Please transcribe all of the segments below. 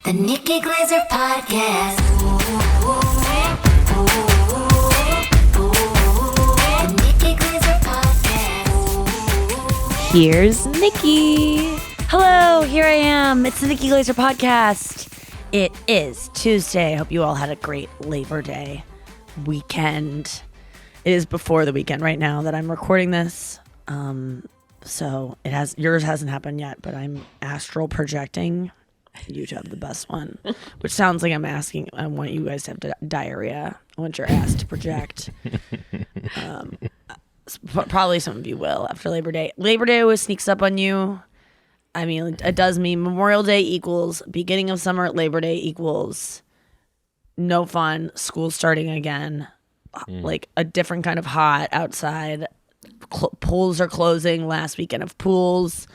The Nikki Glaser Podcast. The Nikki Glaser Podcast. Here's Nikki. Hello, here I am. It's the Nikki Glaser Podcast. It is Tuesday. I hope you all had a great Labor Day weekend. It is before the weekend right now that I'm recording this. So yours hasn't happened yet, but I'm astral projecting you to have the best one, which sounds like I want you guys to have diarrhea. I want your ass to project. Probably some of you will after Labor Day. Labor Day always sneaks up on you. I mean, it does mean Memorial Day equals beginning of summer. Labor Day equals no fun. School starting again. Like a different kind of hot outside. Pools are closing. Last weekend of pools.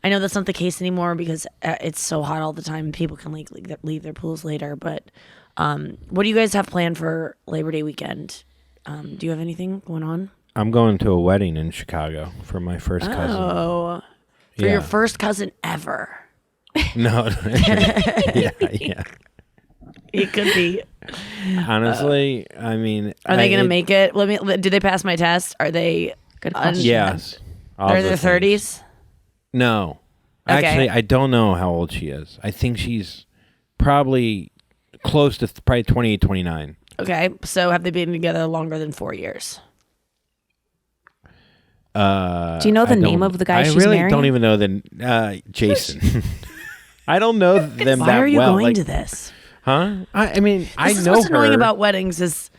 I know that's not the case anymore because it's so hot all the time. People can leave their pools later. But what do you guys have planned for Labor Day weekend? Do you have anything going on? I'm going to a wedding in Chicago for my first cousin. Oh, for your first cousin ever. No. yeah. It could be. Honestly, I mean. Are they going to make it? Did they pass my test? Are they? Good question. Yes. They're in their 30s? No. Okay. Actually, I don't know how old she is. I think she's probably close to probably 28, 29. Okay. So have they been together longer than 4 years? Do you know the name of the guy she's marrying? I really don't even know Jason. I don't know them that well. Why are you going to this? Huh? I mean, I know her. What's annoying about weddings is,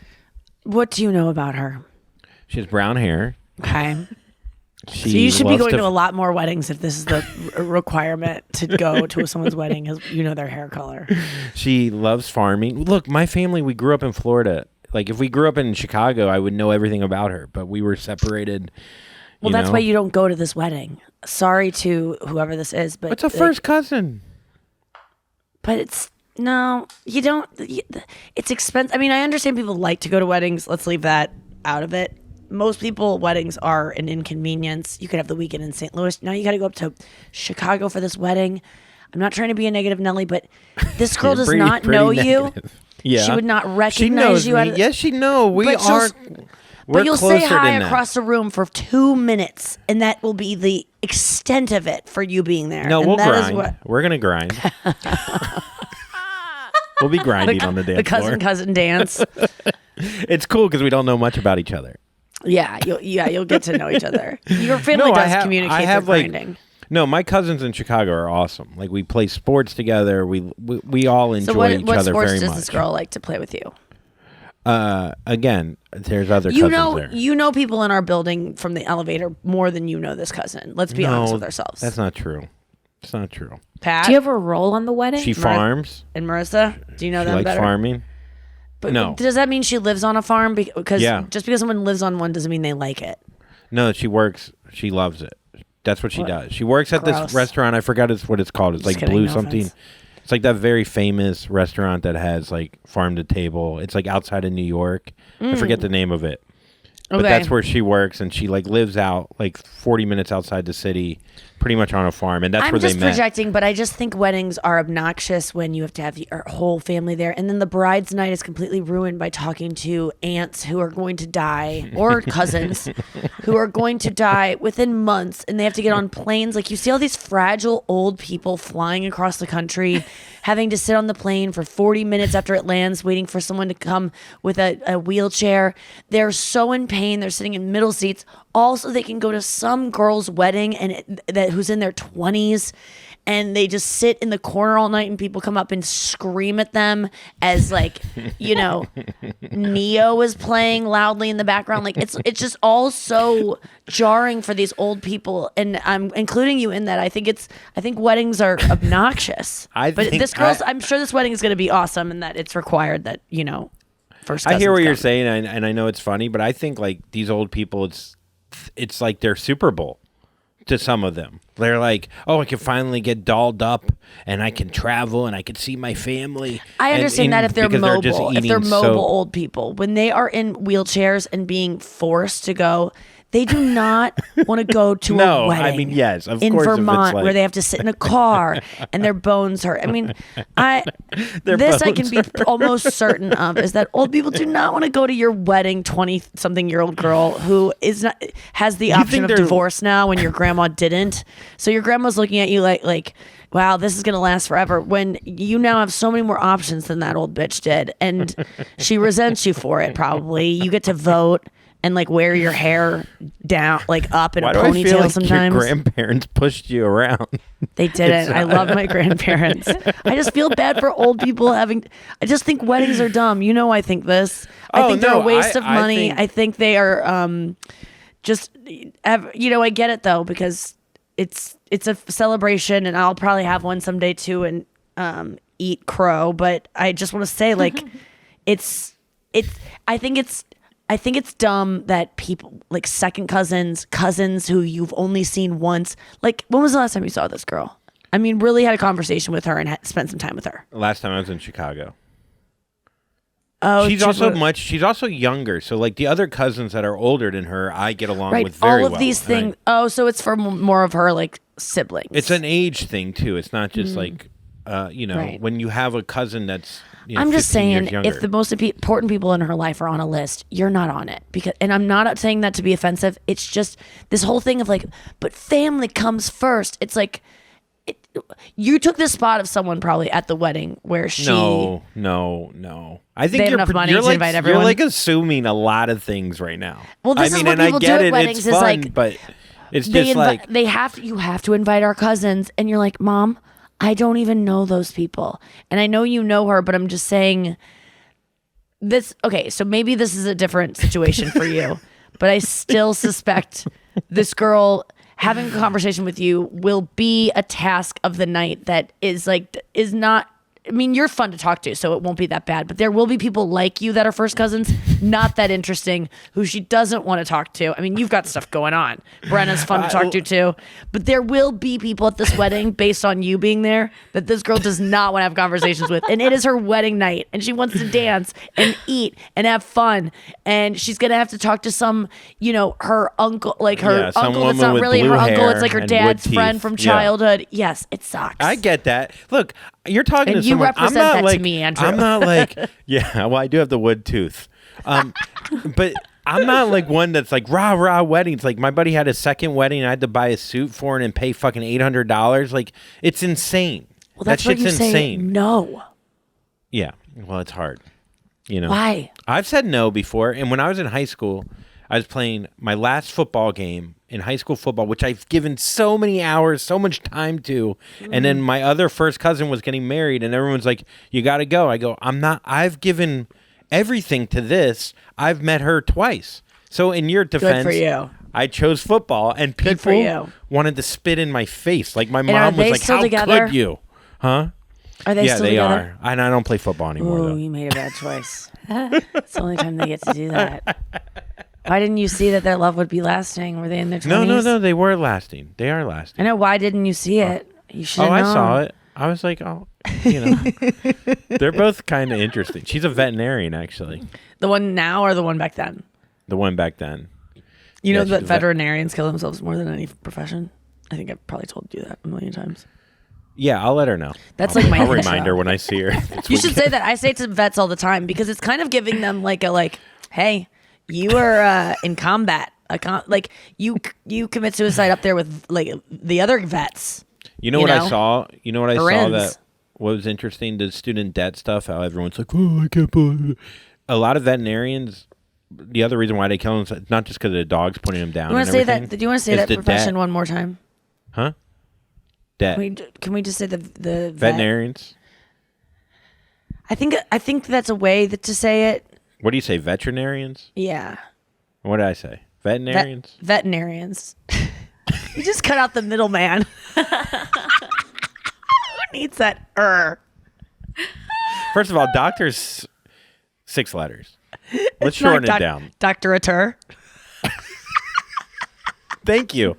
what do you know about her? She has brown hair. Okay. So you should be going to a lot more weddings if this is the requirement to go to someone's wedding, is you know their hair color. She loves farming. Look, my family, we grew up in Florida. Like, if we grew up in Chicago, I would know everything about her. But we were separated. Well, that's why you don't go to this wedding. Sorry to whoever this is, but it's a first cousin. But you don't. It's expensive. I mean, I understand people like to go to weddings. Let's leave that out of it. Most people, weddings are an inconvenience. You could have the weekend in St. Louis. Now you got to go up to Chicago for this wedding. I'm not trying to be a negative Nelly, but this girl does not know you. Yeah. She would not recognize you. Yes, she knows. We're but you'll say hi than across the room for 2 minutes, and that will be the extent of it for you being there. No, and we'll grind. We're going to grind. We'll be grinding on the dance floor. The cousin dance. It's cool because we don't know much about each other. Yeah, you'll get to know each other. Your family does communicate through grinding. No, my cousins in Chicago are awesome. Like, we play sports together. We all enjoy each other very much. What sports does this girl like to play with you? Again, there's other cousins there. You know people in our building from the elevator more than you know this cousin. Let's be honest with ourselves. That's not true. It's not true. Pat? Do you have a role on the wedding? She farms. And Marissa? Do you know them better? She likes farming. But no. Does that mean she lives on a farm? Because just because someone lives on one doesn't mean they like it. No, she works. She loves it. That's what she does. She works at this restaurant. I forgot what it's called. It's Blue something. Offense. It's like that very famous restaurant that has like farm to table. It's like outside of New York. I forget the name of it. But that's where she works, and she like lives out like 40 minutes outside the city, pretty much on a farm, and that's where they met. I'm just projecting, but I just think weddings are obnoxious when you have to have your whole family there, and then the bride's night is completely ruined by talking to aunts who are going to die, or cousins who are going to die within months, and they have to get on planes. Like, you see all these fragile old people flying across the country, having to sit on the plane for 40 minutes after it lands, waiting for someone to come with a wheelchair. They're so in pain. They're sitting in middle seats. Also, they can go to some girl's wedding who's in their 20s, and they just sit in the corner all night, and people come up and scream at them as, like, Neo is playing loudly in the background. Like, it's just all so jarring for these old people, and I'm including you in that. I think weddings are obnoxious. I'm sure this wedding is going to be awesome, and that it's required that first. I hear what you're saying, and I know it's funny, but I think like these old people, it's like their Super Bowl to some of them. They're like, oh, I can finally get dolled up, and I can travel, and I can see my family. I understand that if they're mobile, old people, when they are in wheelchairs and being forced to go, They do not want to go to a wedding. I mean, yes, of in course, Vermont, like... where they have to sit in a car and their bones hurt. I mean, I can be almost certain of is that old people do not want to go to your wedding. 20-something-year-old girl who has the option of divorce now when your grandma didn't. So your grandma's looking at you like, wow, this is gonna last forever. When you now have so many more options than that old bitch did, and she resents you for it. Probably you get to vote. And like wear your hair down, like up in a ponytail. I feel like sometimes your grandparents pushed you around? They didn't. I love my grandparents. I just feel bad for old people having. I just think weddings are dumb. You know, I think this. I think they're a waste of money. I think they are just. I get it though because it's a celebration, and I'll probably have one someday too, and eat crow. But I just want to say, like, I think it's dumb that people like second cousins who you've only seen once. Like, when was the last time you saw this girl? I mean, really had a conversation with her and spent some time with her. Last time I was in Chicago. Oh, she's also younger. So like the other cousins that are older than her, I get along with very well. All of these things. So it's for more of her like siblings. It's an age thing too. It's not just like, when you have a cousin that's. I'm just saying, if the most important people in her life are on a list, you're not on it. And I'm not saying that to be offensive. It's just this whole thing of like, but family comes first. It's like, you took the spot of someone probably at the wedding where she. No. I think you're enough money to invite everyone. You're like assuming a lot of things right now. Well, this is what people do at weddings. It's fun, is like, but it's just like you have to invite our cousins, and you're like, Mom, I don't even know those people. And I know you know her, but I'm just saying this. Okay, so maybe this is a different situation for you, but I still suspect this girl having a conversation with you will be a task of the night that is not. I mean, you're fun to talk to, so it won't be that bad. But there will be people like you that are first cousins, not that interesting, who she doesn't want to talk to. I mean, you've got stuff going on. Brenna's fun to talk to, too. But there will be people at this wedding, based on you being there, that this girl does not want to have conversations with. And it is her wedding night, and she wants to dance and eat and have fun. And she's going to have to talk to some, her uncle, like her uncle. It's not really her uncle. It's like her dad's friend from childhood. Yes, it sucks. I get that. Look, you're talking to you represent that to me, Andrew. I'm not like, yeah, well, I do have the wood tooth. But I'm not like one that's like rah weddings. Like my buddy had a second wedding and I had to buy a suit for it and pay fucking $800. Like it's insane. Well, that's that shit's what you insane. Say no. Yeah. Well, it's hard. Why? I've said no before. And when I was in high school, I was playing my last football game in high school football, which I've given so many hours, so much time to. And then my other first cousin was getting married and everyone's like, you got to go. I go, I've given everything to this. I've met her twice. So in your defense, good for you. I chose football and people wanted to spit in my face. Like my mom was like, how together? could you? Huh? Are they still together? Yeah, they are. And I don't play football anymore. Oh, you made a bad choice. It's the only time they get to do that. Why didn't you see that their love would be lasting? Were they in their 20s? No. They were lasting. They are lasting. I know. Why didn't you see it? You should have known. I saw it. I was like, they're both kind of interesting. She's a veterinarian, actually. The one now or the one back then? The one back then. You know that veterinarians kill themselves more than any profession? I think I've probably told you that a million times. Yeah, I'll let her know. That's like my I'll remind her when I see her. You should say that. I say it to vets all the time because it's kind of giving them hey, you are in combat. Like you commit suicide up there with like the other vets. I saw? You know what I saw that was interesting? The student debt stuff, how everyone's like, oh, I can't believe it. A lot of veterinarians, the other reason why they kill them is not just because of the dogs putting them down. Do you want to say that profession one more time? Huh? Debt. Can we just say the veterinarians? I think that's a way to say it. What do you say, veterinarians? Yeah. What did I say? Veterinarians? Veterinarians. You just cut out the middleman. Who needs that? First of all, doctor's 6 letters. Let's shorten it down. Doctorateur. Thank you.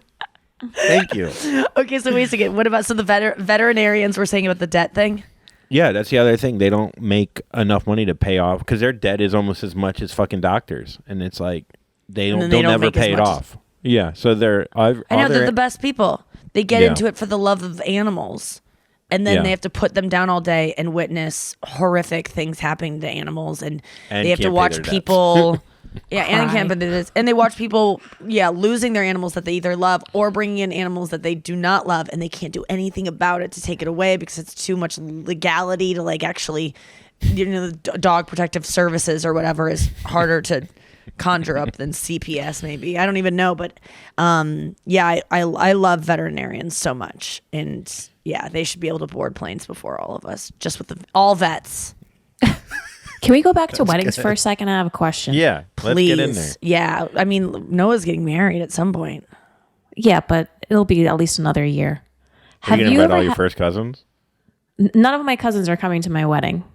Okay, so wait a second. What about the veterinarians were saying about the debt thing? Yeah, that's the other thing. They don't make enough money to pay off because their debt is almost as much as fucking doctors, and it's like they'll never pay it off. Yeah, so I know they're the best people. They get into it for the love of animals. And then they have to put them down all day and witness horrific things happening to animals. And they have to watch people. And can't pay this. And they watch people, losing their animals that they either love or bringing in animals that they do not love. And they can't do anything about it to take it away because it's too much legality to like actually, the dog protective services or whatever is harder to conjure up than CPS maybe. I don't even know. But I love veterinarians so much. And they should be able to board planes before all of us, just with all vets. Can we go back to weddings for a second? I have a question. Yeah, please. Let's get in there. Yeah, I mean, Noah's getting married at some point. Yeah, but it'll be at least another year. Are you going to invite all your first cousins? None of my cousins are coming to my wedding.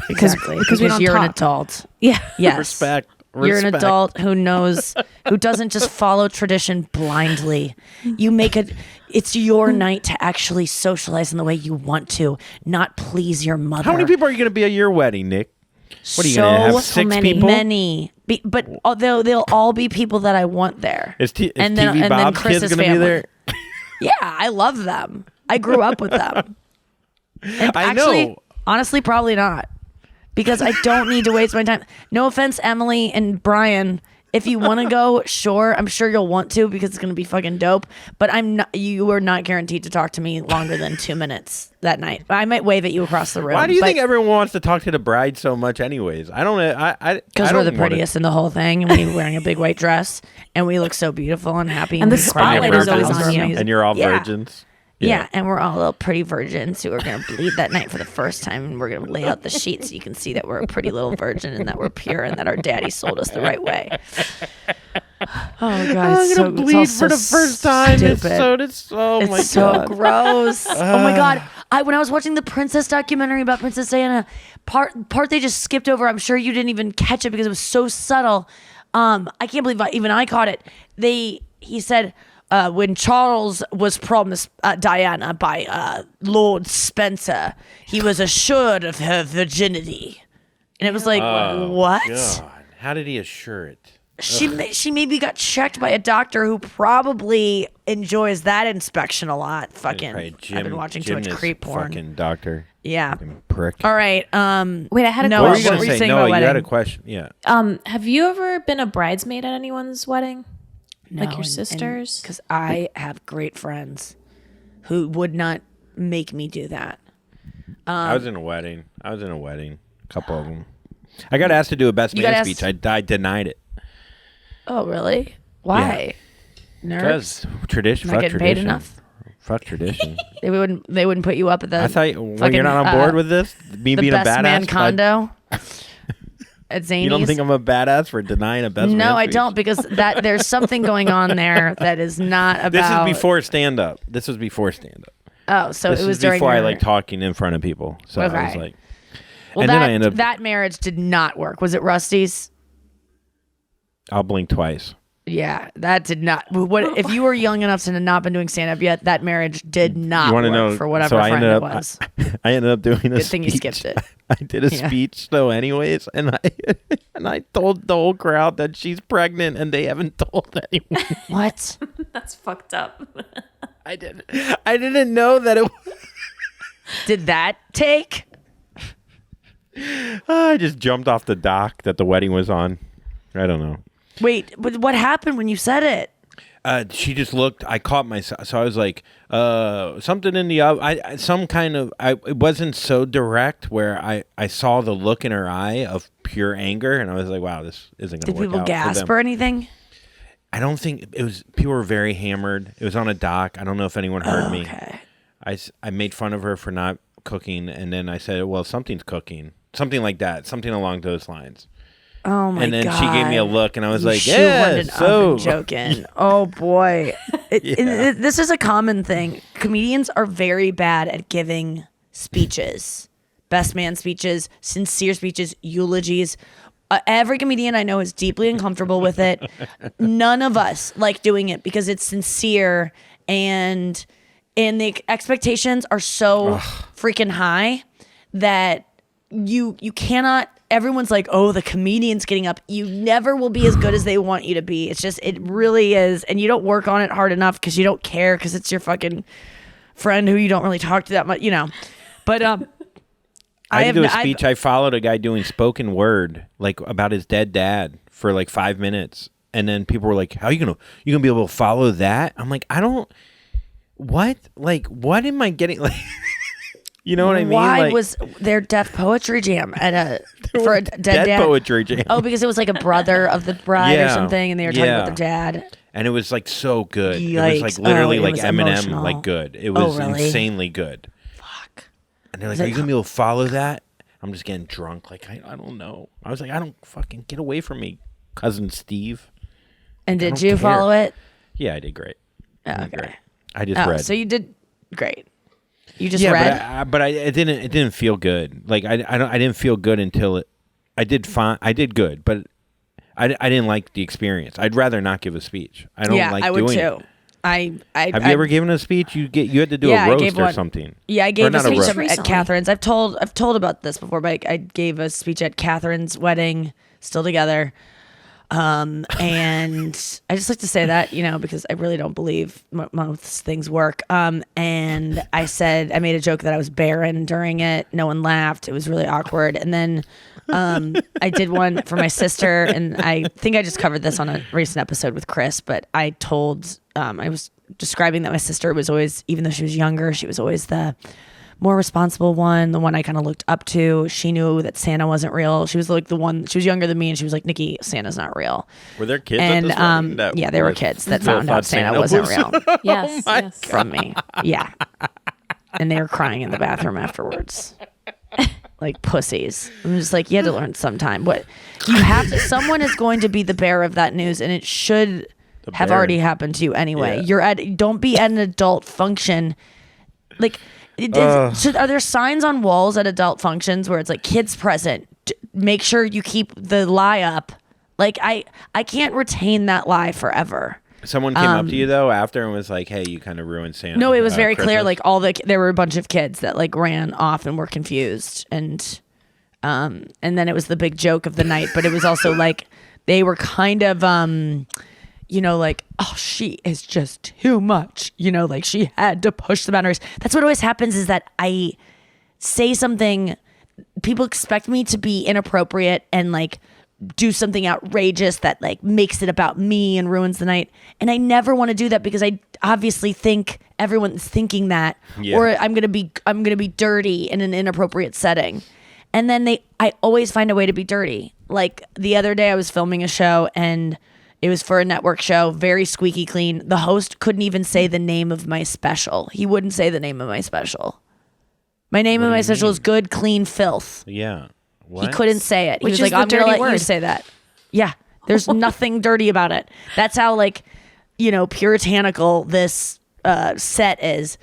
Because we don't you're talk. An adult. Yeah. Yes. Respect. You're an adult who knows, who doesn't just follow tradition blindly. You make it, it's your night to actually socialize in the way you want to, not please your mother. How many people are you going to be at your wedding, Nick? What are you going to have, 6 people? Many. But they'll all be people that I want there. Is TV Bob's kids going to be there? Yeah, I love them. I grew up with them. And I actually, know. Honestly, probably not. Because I don't need to waste my time. No offense, Emily and Brian. If you want to go, sure. I'm sure you'll want to because it's going to be fucking dope. But you are not guaranteed to talk to me longer than 2 minutes that night. I might wave at you across the room. Why do you think everyone wants to talk to the bride so much anyways? I don't know. Because we're the prettiest in the whole thing. And we're wearing a big white dress. And we look so beautiful and happy. And the spotlight is always on you. And you're all virgins. Yeah, and we're all little pretty virgins who are going to bleed that night for the first time, and we're going to lay out the sheets so you can see that we're a pretty little virgin and that we're pure and that our daddy sold us the right way. Oh God, I'm gonna bleed for the first time. Stupid. It's my God, so gross. Oh my God, when I was watching the Princess documentary about Princess Diana, part they just skipped over. I'm sure you didn't even catch it because it was so subtle. I can't believe even I caught it. He said. When Charles was promised Diana by Lord Spencer, he was assured of her virginity. And it was like, what? God. How did he assure it? She maybe got checked by a doctor who probably enjoys that inspection a lot. Fucking, I've been watching too much creep porn. Fucking doctor. Yeah. Fucking prick. All right. Wait, I had a Noah, question. What were you saying? Noah, you had a question. Yeah. Have you ever been a bridesmaid at anyone's wedding? No, like your sisters? Because I have great friends who would not make me do that. I was in a wedding. A couple of them. I got asked to do a best man speech. I denied it. Oh, really? Why? Yeah. Nerves? Because tradition. Not Fuck getting tradition. paid enough? Fuck tradition. They wouldn't put you up at the. I thought when you're not on board with this, me being a badass. The best man condo. At Zany's. You don't think I'm a badass for denying a best man? No, I speech? don't, because there's something going on there that is not about. This is before stand-up. Oh, so this it was is during. before I like talking in front of people. So I was like, well, and then I ended up. That marriage did not work. Was it Rusty's? I'll blink twice. Yeah, that did not. What if you were young enough to not been doing stand up yet? That marriage did not work for whatever friend it was. I ended up doing a Good speech. thing you skipped it. I did a speech though, anyways, and I told the whole crowd that she's pregnant, and they haven't told anyone. What? That's fucked up. I didn't know that it. Did that take? I just jumped off the dock that the wedding was on. I don't know. Wait, but what happened when you said it? She just looked. I caught myself, so I was like, something in the it wasn't so direct where I saw the look in her eye of pure anger, and I was like, wow, this isn't going to work out. Did people gasp or anything? I don't think it was. People were very hammered. It was on a dock. I don't know if anyone heard me. Okay. I made fun of her for not cooking, and then I said, well, something's cooking, something like that, something along those lines. Oh my God. And then she gave me a look, and I was like, yeah, so joking. Oh boy. This is a common thing. Comedians are very bad at giving speeches. Best man speeches, sincere speeches, eulogies. Every comedian I know is deeply uncomfortable with it. None of us like doing it because it's sincere, and the expectations are so freaking high that you cannot everyone's like, oh, the comedian's getting up. You never will be as good as they want you to be. It's just, it really is. And you don't work on it hard enough because you don't care because it's your fucking friend who you don't really talk to that much, But I had to do a speech. I followed a guy doing spoken word, like about his dead dad for like 5 minutes. And then people were like, how are you gonna be able to follow that? I'm like, what? Like, what am I getting? Like, you know what I mean? Why like, was there deaf poetry jam for a dead dad? Poetry jam. Oh, because it was like a brother of the bride or something, and they were talking about the dad. And it was like so good. Yikes. It was like literally like Eminem, emotional. like good. It was really? insanely good. Fuck. And they're like, are you gonna be able to follow that? I'm just getting drunk. Like, I don't know. I was like, I don't fucking get away from me, cousin Steve. And did you follow it? Yeah, I did great. Oh, okay. I just read. So you did great. You just read. But it didn't feel good. Like I didn't feel good until I did fine. I did good, but I didn't like the experience. I'd rather not give a speech. I don't like doing it. I would too. Have you ever given a speech? You had to do a roast or something. Yeah, I gave a speech at recently. Catherine's. I've told about this before, but I gave a speech at Catherine's wedding, still together. And I just like to say that, because I really don't believe most things work. And I made a joke that I was barren during it. No one laughed. It was really awkward. And then I did one for my sister, and I think I just covered this on a recent episode with Chris, but I was describing that my sister was always, even though she was younger, she was always the more responsible one, the one I kind of looked up to. She knew that Santa wasn't real. She was like the one, she was younger than me, and she was like, Nikki, Santa's not real. Were there kids at this wedding? Yeah, there were kids that found out Santa wasn't real. Yes, yes. From me. Yeah. And they were crying in the bathroom afterwards. Like pussies. I'm just like, you had to learn sometime. But you have to, someone is going to be the bearer of that news, and it should have already happened to you anyway. Yeah. Don't be at an adult function. Like, are there signs on walls at adult functions where it's like kids present? Make sure you keep the lie up. Like, I can't retain that lie forever. Someone came up to you though after and was like, "Hey, you kind of ruined Santa." No, it was very Christmas. clear. Like there were a bunch of kids that like ran off and were confused, and then it was the big joke of the night. But it was also like they were kind of like, oh, she is just too much. Like she had to push the boundaries. That's what always happens, is that I say something, people expect me to be inappropriate and like do something outrageous that like makes it about me and ruins the night. And I never want to do that, because I obviously think everyone's thinking that, or I'm going to be dirty in an inappropriate setting. And then I always find a way to be dirty. Like the other day I was filming a show, and it was for a network show, very squeaky clean. The host couldn't even say the name of my special. He wouldn't say the name of my special. My name of my special is Good Clean Filth. Yeah. What? He couldn't say it. He Which was is like, the I'm going to dirty let you word. say that. Yeah. There's nothing dirty about it. That's how puritanical this set is.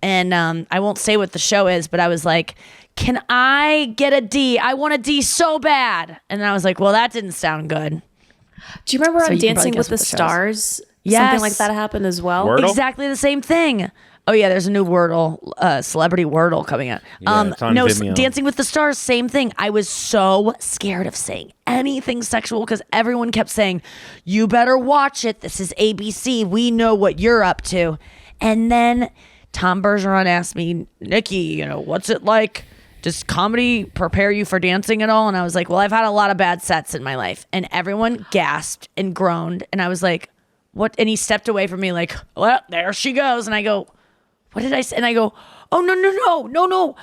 And I won't say what the show is, but I was like, can I get a D? I want a D so bad. And I was like, well, that didn't sound good. Do you remember So on you can Dancing probably with the guess what the show is. Stars? Yes. Something like that happened as well. Wordle? Exactly the same thing. Oh yeah, there's a new Wordle, celebrity Wordle coming out. Yeah, it's on Vimeo. Dancing with the Stars, same thing. I was so scared of saying anything sexual because everyone kept saying, "You better watch it. This is ABC. We know what you're up to." And then Tom Bergeron asked me, "Nikki, what's it like? Does comedy prepare you for dancing at all?" And I was like, "Well, I've had a lot of bad sets in my life." And everyone gasped and groaned, and I was like, "What?" And he stepped away from me like, "Well, there she goes." And I go, what did I say? And I go, oh, no.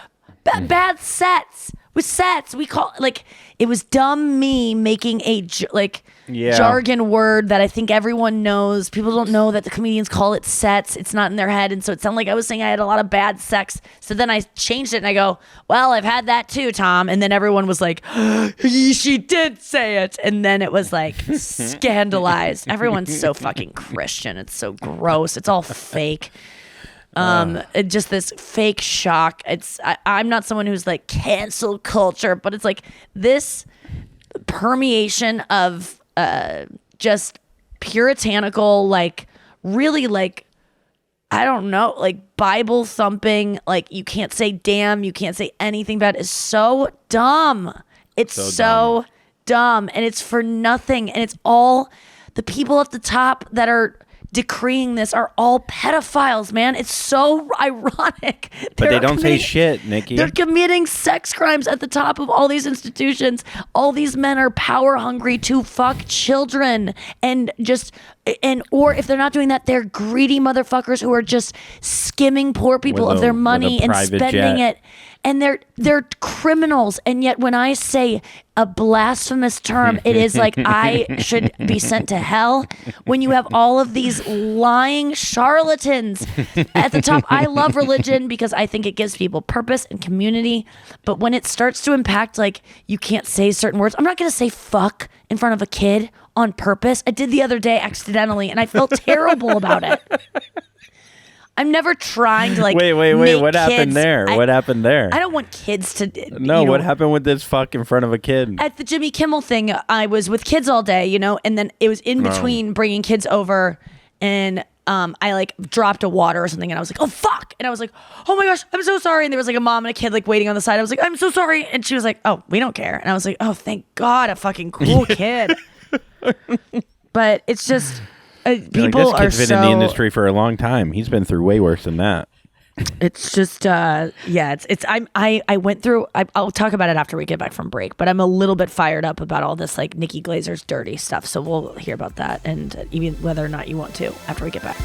Bad sets. With sets. We call, like, it was dumb me making a, jargon word that I think everyone knows. People don't know that the comedians call it sets. It's not in their head. And so it sounded like I was saying I had a lot of bad sex. So then I changed it and I go, well, I've had that too, Tom. And then everyone was like, she did say it. And then it was like scandalized. Everyone's so fucking Christian. It's so gross. It's all fake. Just this fake shock. I'm not someone who's like cancel culture, but it's like this permeation of just puritanical, like really like, I don't know, like Bible thumping, like you can't say damn, you can't say anything bad, is so dumb. It's so dumb, and it's for nothing, and it's all the people at the top that are decreeing this are all pedophiles, man. It's so ironic. But they don't say shit, Nikki. They're committing sex crimes at the top of all these institutions. All these men are power hungry to fuck children or if they're not doing that, they're greedy motherfuckers who are just skimming poor people of their money and spending it. And they're criminals. And yet when I say a blasphemous term, it is like I should be sent to hell. When you have all of these lying charlatans at the top. I love religion because I think it gives people purpose and community. But when it starts to impact, like, you can't say certain words. I'm not going to say fuck in front of a kid on purpose. I did the other day accidentally, and I felt terrible about it. I'm never trying to, like, wait. What happened there? What happened there? I don't want kids to. No, what happened with this fuck in front of a kid? At the Jimmy Kimmel thing, I was with kids all day, and then it was in between bringing kids over, and I like dropped a water or something, and I was like, oh fuck, and I was like, oh my gosh, I'm so sorry, and there was like a mom and a kid like waiting on the side. I was like, I'm so sorry, and she was like, oh, we don't care, and I was like, oh, thank God, a fucking cool kid. But it's just. People are been in the industry for a long time. He's been through way worse than that. It's just I went through. I'll talk about it after we get back from break. But I'm a little bit fired up about all this, like, Nikki Glaser's dirty stuff. So we'll hear about that, and even whether or not you want to after we get back.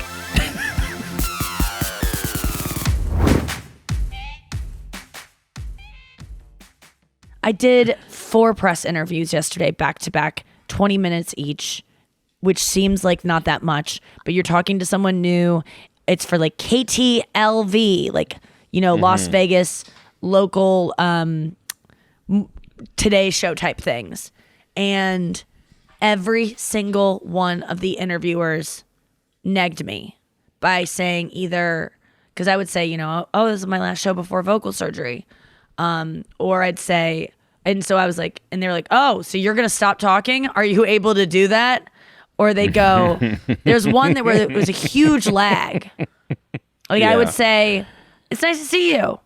I did 4 press interviews yesterday, back to back, 20 minutes each, which seems like not that much, but you're talking to someone new. It's for like KTLV, like, Las Vegas local Today Show type things. And every single one of the interviewers negged me by saying either, because I would say, oh, this is my last show before vocal surgery. Or I'd say, and so I was like, and they're like, oh, so you're going to stop talking? Are you able to do that? Or they go, there's one where it was a huge lag. Like, I would say, it's nice to see you.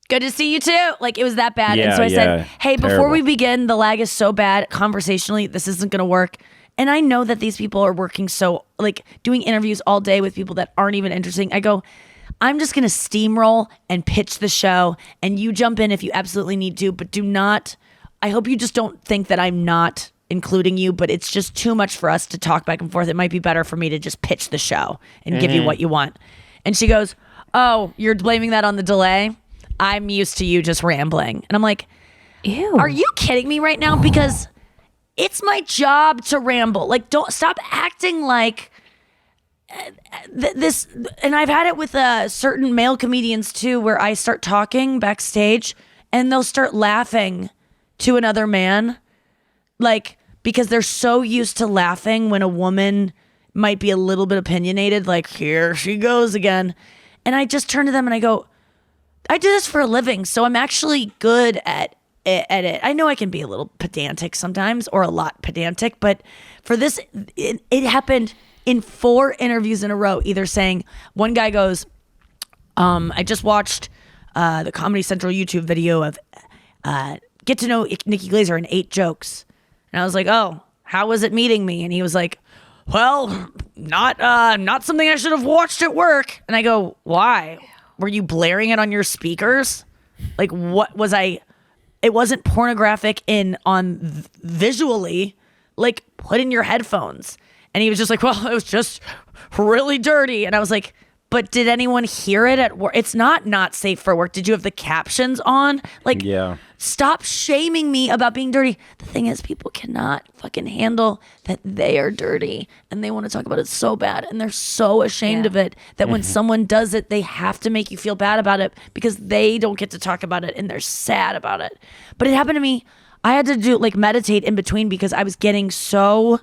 Good to see you too. Like, it was that bad. And so I said, hey, before we begin, the lag is so bad conversationally, this isn't going to work. And I know that these people are working doing interviews all day with people that aren't even interesting. I go, I'm just going to steamroll and pitch the show, and you jump in if you absolutely need to, but do not, I hope you just don't think that I'm not including you, but it's just too much for us to talk back and forth. It might be better for me to just pitch the show and give you what you want. And she goes, oh, you're blaming that on the delay? I'm used to you just rambling. And I'm like, ew. Are you kidding me right now? Because it's my job to ramble. Like, don't stop acting like this. And I've had it with certain male comedians too, where I start talking backstage and they'll start laughing to another man. Like, because they're so used to laughing when a woman might be a little bit opinionated, like, here she goes again. And I just turn to them and I go, I do this for a living, so I'm actually good at it. I know I can be a little pedantic sometimes, or a lot pedantic, but for this, it happened in 4 interviews in a row, either saying, one guy goes, I just watched the Comedy Central YouTube video of Get to Know Nikki Glaser in 8 jokes. And I was like, oh, how was it meeting me? And he was like, well, not something I should have watched at work. And I go, why? Were you blaring it on your speakers? Like, what was I? It wasn't pornographic visually. Like, put in your headphones. And he was just like, well, it was just really dirty. And I was like, but did anyone hear it at work? It's not safe for work. Did you have the captions on? Like, yeah. Stop shaming me about being dirty. The thing is, people cannot fucking handle that they are dirty, and they want to talk about it so bad, and they're so ashamed of it that when someone does it, they have to make you feel bad about it because they don't get to talk about it, and they're sad about it. But it happened to me. I had to meditate in between because I was getting so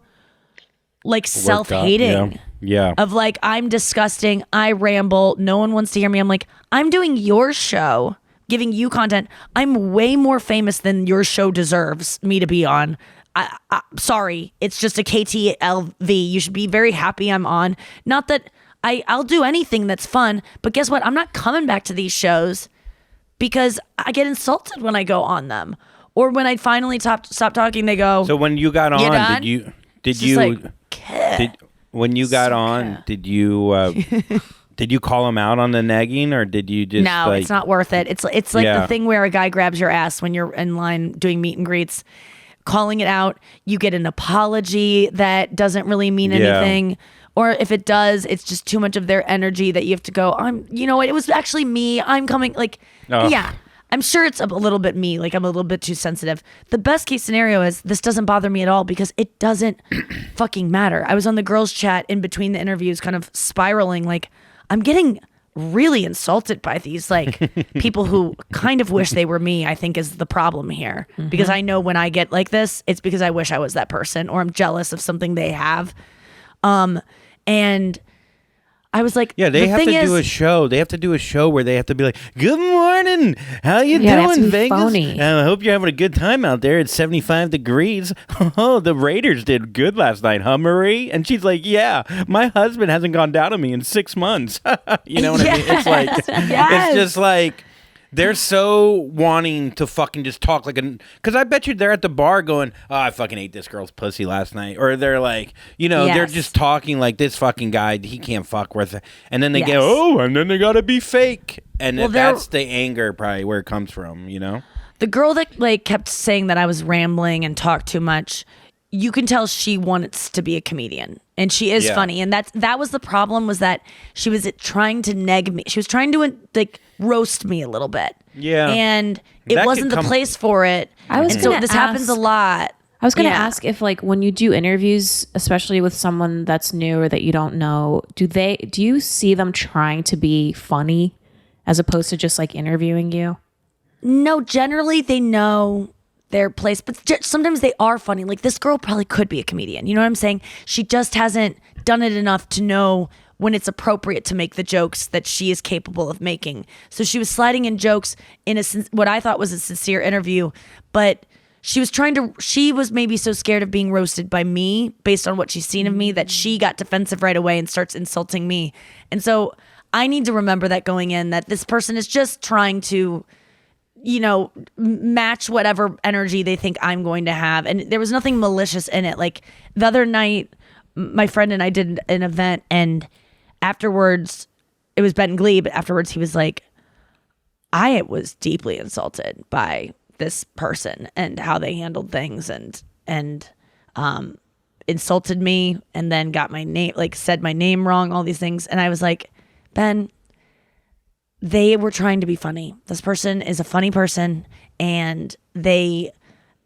self-hating. Yeah. Of like, I'm disgusting. I ramble. No one wants to hear me. I'm like, I'm doing your show, giving you content. I'm way more famous than your show deserves me to be on. Sorry. It's just a KTLV. You should be very happy I'm on. Not that I'll do anything that's fun, but guess what? I'm not coming back to these shows because I get insulted when I go on them. Or when I finally stop talking, they go. So when you got on, done? did you when you got So on, did you call him out on the negging, or did you just No, like, it's not worth it. It's like the thing where a guy grabs your ass when you're in line doing meet and greets, calling it out. You get an apology that doesn't really mean anything. Or if it does, it's just too much of their energy that you have to go, it was actually me. I'm coming. Like, yeah. I'm sure it's a little bit me, like I'm a little bit too sensitive. The best case scenario is this doesn't bother me at all because it doesn't fucking matter. I was on the girls chat in between the interviews kind of spiraling, like I'm getting really insulted by these like people who kind of wish they were me, I think is the problem here. Because I know when I get like this, it's because I wish I was that person or I'm jealous of something they have. And I was like, they have to do a show. They have to do a show where they have to be like, "Good morning, how you doing, Vegas? Phony. I hope you're having a good time out there. It's 75 degrees. Oh, the Raiders did good last night, huh, Marie?" And she's like, "Yeah, my husband hasn't gone down on me in 6 months." You know what I mean? It's like, it's just like. They're so wanting to fucking just talk like because I bet you they're at the bar going, "Oh, I fucking ate this girl's pussy last night," or they're like, they're just talking like this fucking guy, he can't fuck with it, and then they get, and then they gotta be fake, and that's the anger probably where it comes from, The girl that like kept saying that I was rambling and talked too much. You can tell she wants to be a comedian and she is funny. And that was the problem, was that she was trying to neg me. She was trying to like roast me a little bit. Yeah. And it wasn't the place for it. This happens a lot. I was going to ask if like when you do interviews, especially with someone that's new or that you don't know, do you see them trying to be funny as opposed to just like interviewing you? No, generally they know their place, but sometimes they are funny. Like this girl probably could be a comedian. You know what I'm saying? She just hasn't done it enough to know when it's appropriate to make the jokes that she is capable of making. So she was sliding in jokes in what I thought was a sincere interview, but she was maybe so scared of being roasted by me based on what she's seen of me that she got defensive right away and starts insulting me. And so I need to remember that going in, that this person is just trying to match whatever energy they think I'm going to have. And there was nothing malicious in it. Like the other night, my friend and I did an event, and afterwards, it was Ben Glee, but afterwards he was like, I was deeply insulted by this person and how they handled things and insulted me and then got my name, like said my name wrong, all these things. And I was like, Ben, they were trying to be funny. This person is a funny person and they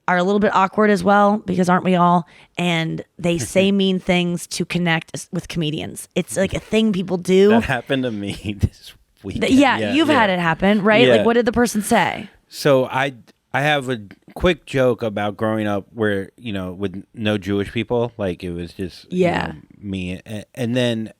are a little bit awkward as well, because aren't we all? And they say mean things to connect with comedians. It's like a thing people do. That happened to me this week. You've had it happen, right? Yeah. Like, what did the person say? So I have a quick joke about growing up where, with no Jewish people. Like it was just me. And then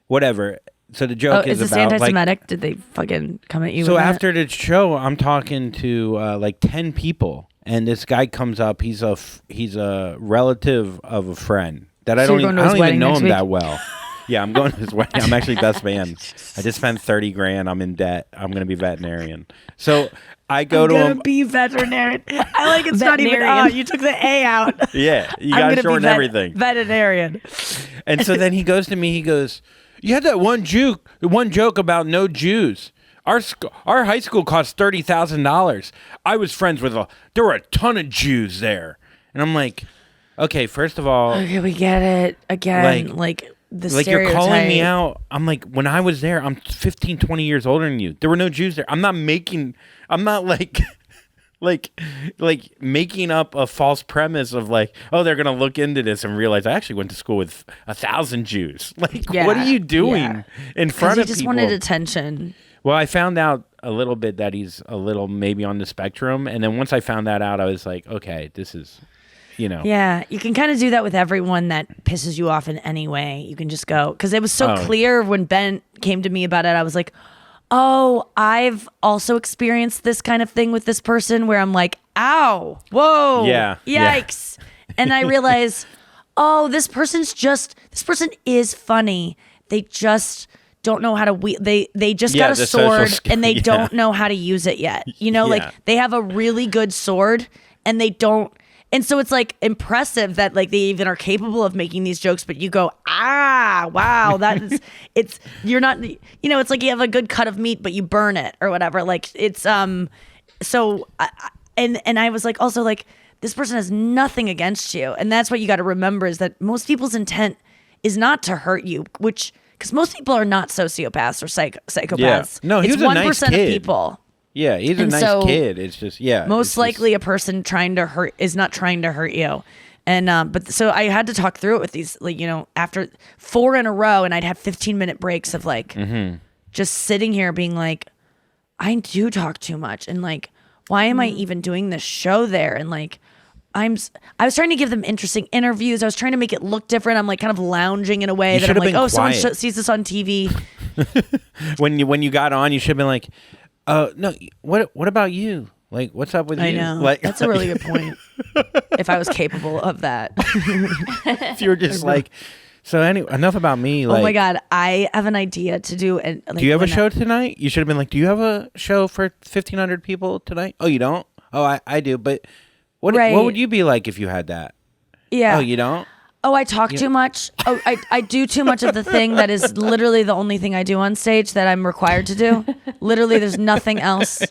whatever. So the joke is this about anti-Semitic? Like, did they fucking come at you? So with after the show, I'm talking to like 10 people, and this guy comes up. He's a relative of a friend that I don't even know him that well. Yeah, I'm going to his wedding. I'm actually best man. I just spent $30,000. I'm in debt. I'm going to be veterinarian. So I go to him. Be veterinarian. I like it's not even. You took the A out. Yeah, you got to shorten everything. Veterinarian. And so then he goes to me. He goes, "You had that one joke about no Jews. Our high school cost $30,000. I was friends with there were a ton of Jews there." And I'm like, okay, first of all, okay, we get it again. Like the stereotype. You're calling me out. I'm like, when I was there, I'm 15, 20 years older than you. There were no Jews there. I'm not like making up a false premise of like, oh, they're gonna look into this and realize I actually went to school with 1,000 Jews. Like, what are you doing in front of people? He just wanted attention. Well, I found out a little bit that he's a little maybe on the spectrum, and then once I found that out, I was like, okay, this is, Yeah, you can kind of do that with everyone that pisses you off in any way. You can just go, because it was so clear when Ben came to me about it. I was like, oh, I've also experienced this kind of thing with this person where I'm like, ow, whoa, yikes. And I realize, oh, this person is funny. They just don't know how to they just got a sword and they don't know how to use it yet. You know, like they have a really good sword and they don't. And so it's like impressive that like they even are capable of making these jokes, but you go, wow, that is, you're not, it's like you have a good cut of meat, but you burn it or whatever. Like it's, so, and I was like, also like, this person has nothing against you. And that's what you got to remember is that most people's intent is not to hurt you, because most people are not sociopaths or psychopaths. Yeah. No, he was a nice kid. 1% of people. Yeah, he's a nice kid. It's just, most likely a person trying to hurt is not trying to hurt you. And, but so I had to talk through it with these, like, after 4 in a row, and I'd have 15-minute breaks of like, just sitting here being like, I do talk too much. And like, why am I even doing this show there? And like, I was trying to give them interesting interviews. I was trying to make it look different. I'm like kind of lounging in a way that I'm like, oh, someone sees this on TV. When you got on, you should have been like, no, what about you? Like, what's up with you? I know. Like, that's a really good point. If I was capable of that. If you were just like, so anyway, enough about me. Like, oh my God, I have an idea to do. Like, do you have a show tonight? You should have been like, do you have a show for 1,500 people tonight? Oh, you don't? Oh, I do. But what would you be like if you had that? Yeah. Oh, you don't? Oh, I talk too much. Oh, I do too much of the thing that is literally the only thing I do on stage that I'm required to do. Literally, there's nothing else.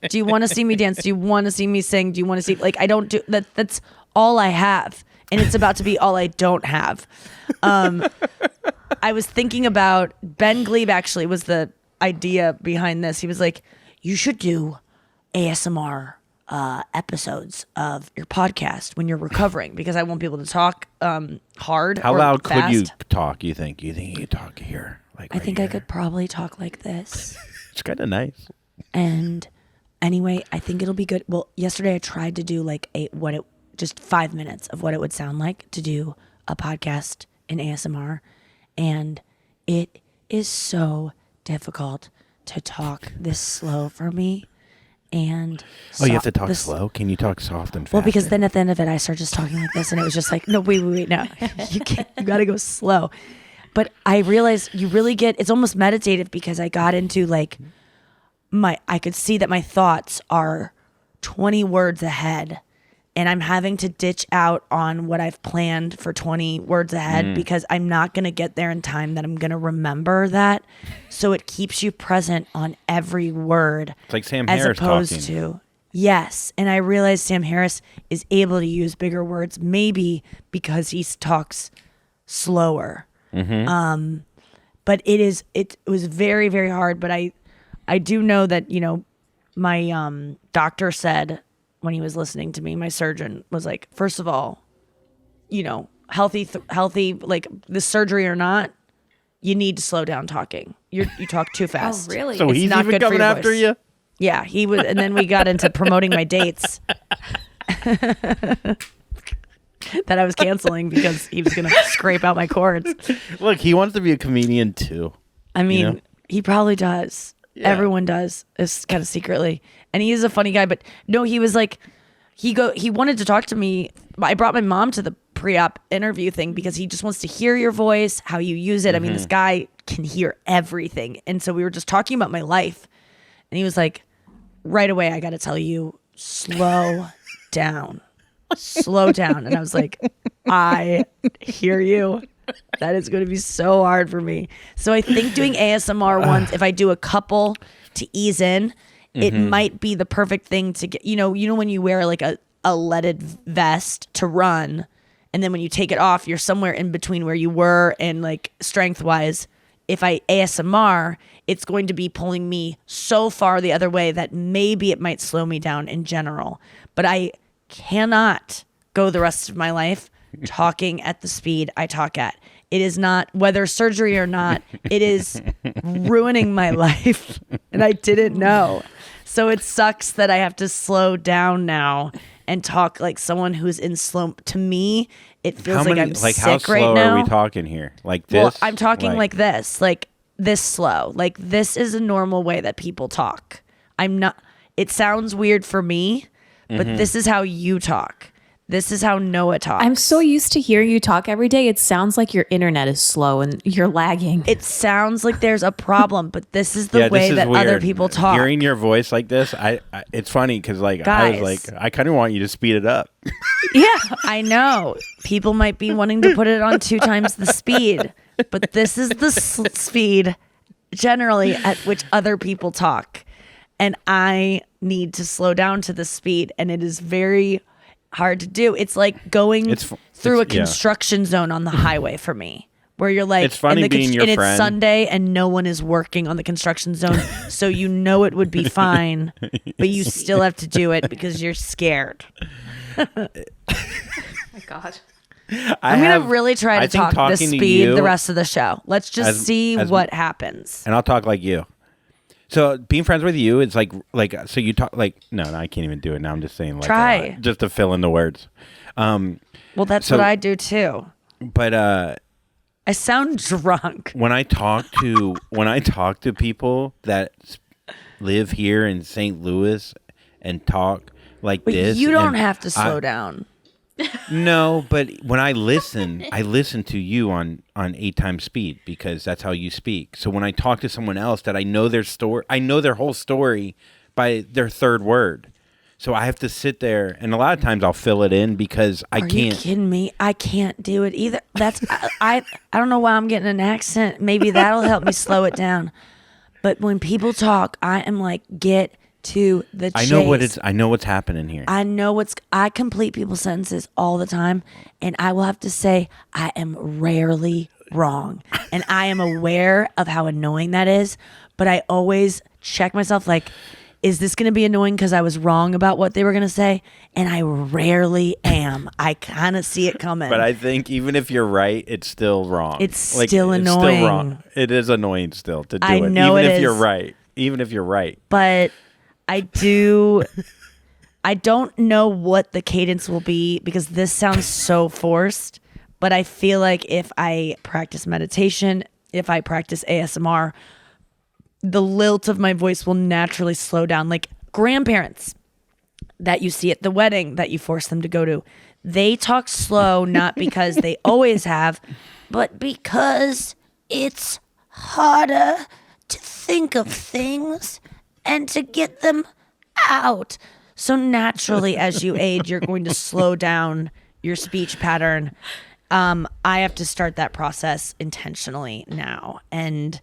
Do you want to see me dance? Do you want to see me sing? Do you want to see, like, I don't do that. That's all I have. And it's about to be all I don't have. I was thinking about, Ben Glebe actually was the idea behind this. He was like, you should do ASMR episodes of your podcast when you're recovering, because I won't be able to talk hard. How loud fast. could you talk? You think you could talk here? Like, I think I could probably talk like this. It's kind of nice. And anyway, I think it'll be good. Well, yesterday I tried to do like just 5 minutes of what it would sound like to do a podcast in ASMR, and it is so difficult to talk this slow for me. And you have to talk slow? Can you talk soft and fast? Well, because then at the end of it, I start just talking like this, and it was just like, no, wait, no, you can't. You got to go slow. But I realized you really it's almost meditative, because I got into like I could see that my thoughts are 20 words ahead, and I'm having to ditch out on what I've planned for 20 words ahead because I'm not going to get there in time that I'm going to remember that. So it keeps you present on every word. It's like Sam as Harris opposed talking. to, yes. And I realized Sam Harris is able to use bigger words, maybe because he talks slower. But it was very, very hard. But I do know that, my doctor said, when he was listening to me, my surgeon was like, first of all, healthy, like the surgery or not, you need to slow down talking. You talk too fast. Oh, really? So he's not even coming after you? Yeah, he was. And then we got into promoting my dates that I was canceling because he was going to scrape out my cords. Look, he wants to be a comedian too. I mean, he probably does. Yeah. Everyone does. It's kind of secretly. And he is a funny guy, but no, he was like, he wanted to talk to me. I brought my mom to the pre-op interview thing because he just wants to hear your voice, how you use it. I mean, this guy can hear everything. And so we were just talking about my life. And he was like, right away, I got to tell you, slow down. Slow down. And I was like, I hear you. That is going to be so hard for me. So I think doing ASMR ones, if I do a couple to ease in, it might be the perfect thing to get, when you wear like a leaded vest to run, and then when you take it off, you're somewhere in between where you were and like strength wise. If I ASMR, it's going to be pulling me so far the other way that maybe it might slow me down in general. But I cannot go the rest of my life talking at the speed I talk at. It is not, whether surgery or not, it is ruining my life. And I didn't know. So it sucks that I have to slow down now and talk like someone who's in slow. To me, it feels like I'm sick how slow right now. Are we talking here? Like this? Well, I'm talking like this slow. Like this is a normal way that people talk. I'm not, it sounds weird for me, but this is how you talk. This is how Noah talks. I'm so used to hearing you talk every day. It sounds like your internet is slow and you're lagging. It sounds like there's a problem, but this is the way that other people talk. Hearing your voice like this, it's funny because like I was like, I kind of want you to speed it up. Yeah, I know. People might be wanting to put it on 2 times the speed, but this is the speed generally at which other people talk, and I need to slow down to the speed, and it is very hard to do. It's like going through a construction zone on the highway for me, where you're like, it's funny being your friend. It's Sunday and no one is working on the construction zone, so you know it would be fine, but you still have to do it because you're scared. Oh my God. I'm going to really try to talk this speed the rest of the show. Let's just see what happens. And I'll talk like you. So being friends with you, it's like so you talk like no, I can't even do it now. I'm just saying like try just to fill in the words. Well, that's what I do too. But I sound drunk when I talk to people that live here in St. Louis and talk like this. You don't have to slow down. No, but when I listen to you on 8 times speed because that's how you speak. So when I talk to someone else that I know their story, I know their whole story by their 3rd word. So I have to sit there, and a lot of times I'll fill it in because I can't. Are you kidding me? I can't do it either. That's I don't know why I'm getting an accent. Maybe that'll help me slow it down. But when people talk, I am like, get to the chase. I know what's happening here. I complete people's sentences all the time, and I will have to say I am rarely wrong. And I am aware of how annoying that is, but I always check myself like, is this going to be annoying because I was wrong about what they were going to say? And I rarely am. I kind of see it coming. But I think even if you're right, it's still wrong. It's still annoying. It's still wrong. It is annoying still to do it. I know even it if is. you're right. Even if you're right. But I don't know what the cadence will be because this sounds so forced, but I feel like if I practice meditation, if I practice ASMR, the lilt of my voice will naturally slow down. Like grandparents that you see at the wedding that you force them to go to, they talk slow, not because they always have, but because it's harder to think of things and to get them out. So naturally, as you age, you're going to slow down your speech pattern. I have to start that process intentionally now. And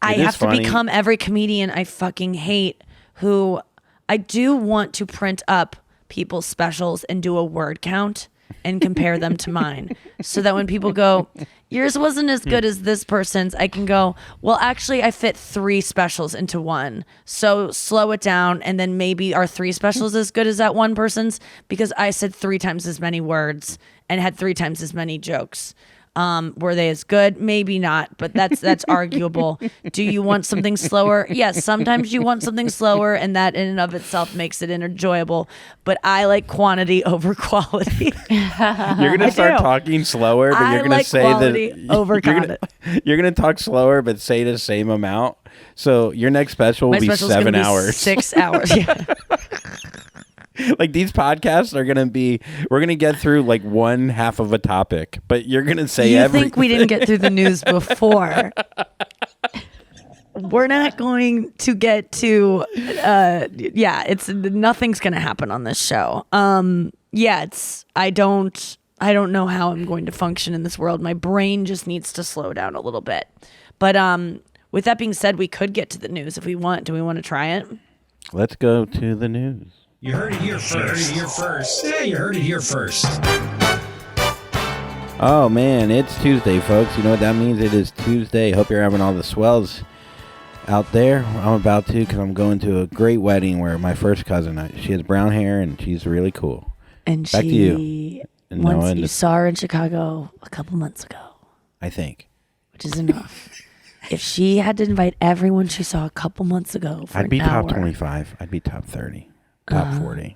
I have to become every comedian I fucking hate who I do want to print up people's specials and do a word count and compare them to mine so that when people go, yours wasn't as good as this person's, I can go, well, actually I fit 3 specials into one. So slow it down. And then maybe our 3 specials as good as that one person's because I said 3 times as many words and had 3 times as many jokes. Were they as good? Maybe not, but that's arguable. Do you want something slower? Yes, sometimes you want something slower, and that in and of itself makes it enjoyable. But I like quantity over quality. You're gonna start talking slower, but you're gonna say that over you're gonna talk slower, but say the same amount. So your next special will be 7 hours, 6 hours. Yeah. Like these podcasts are we're gonna get through like one half of a topic, but you're gonna say everything. You think we didn't get through the news before? We're not going to get to. It's nothing's gonna happen on this show. I don't know how I'm going to function in this world. My brain just needs to slow down a little bit. But with that being said, we could get to the news if we want. Do we want to try it? Let's go to the news. You heard it here first. Yeah, you heard it here first. Oh, man, it's Tuesday, folks. You know what that means? It is Tuesday. Hope you're having all the swells out there. I'm about to because I'm going to a great wedding where my first cousin, she has brown hair, and she's really cool. And back to you. And once you saw her in Chicago a couple months ago. I think. Which is enough. If she had to invite everyone she saw a couple months ago for I'd be an hour, top 25. I'd be top 30. Top 40.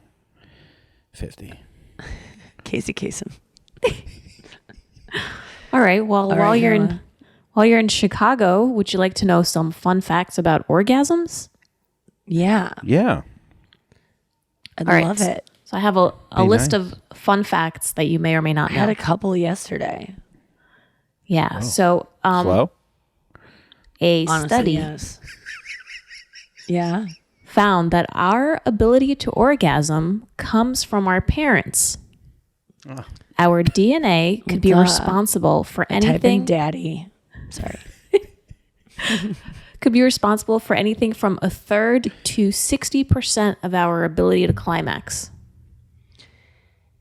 50. Casey Kasem. All right. Well, while you're in Chicago, would you like to know some fun facts about orgasms? Yeah. Yeah. I'd love it. So I have a list of fun facts that you may or may not I know. had a couple yesterday. Yeah. So Slow? a Honestly, study yes. Yeah. found that our ability to orgasm comes from our parents. Our DNA could be Duh. responsible for Type in anything. daddy. Sorry. Could be responsible for anything from a third to 60% of our ability to climax.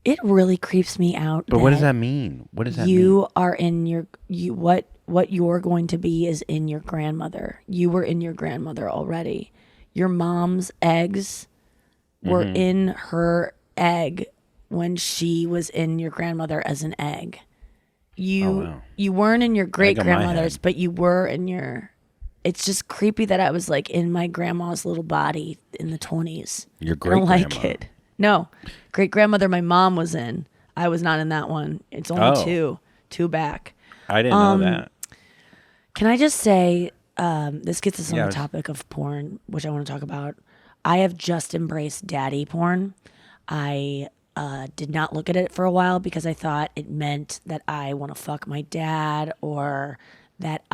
It really creeps me out. But what does that mean? What does that mean? You are in your what you're going to be is in your grandmother. You were in your grandmother already. Your mom's eggs were in her egg when she was in your grandmother as an egg. You weren't in your great grandmother's, but you were in your. It's just creepy that I was like in my grandma's little body in the 20s. Your I don't great-grandma. like it. No, great grandmother my mom was in. I was not in that one. It's only two back. I didn't know that. Can I just say, this gets us on the topic of porn, which I want to talk about. I have just embraced daddy porn. I did not look at it for a while because I thought it meant that I want to fuck my dad, or that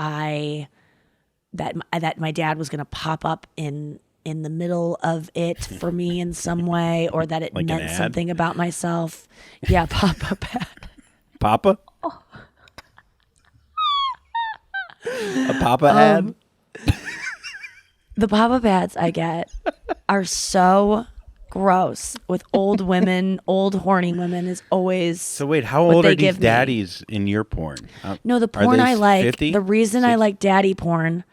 that my dad was going to pop up in the middle of it for me in some way, or that it Like an meant ad? something about myself. Yeah, pop up ad. Papa? A Papa ad? The pop-up ads I get are so gross with old women. Old horny women is always. So wait, how what old they are these give me. daddies in your porn? No, the Are porn they I like, 50? the reason I like daddy porn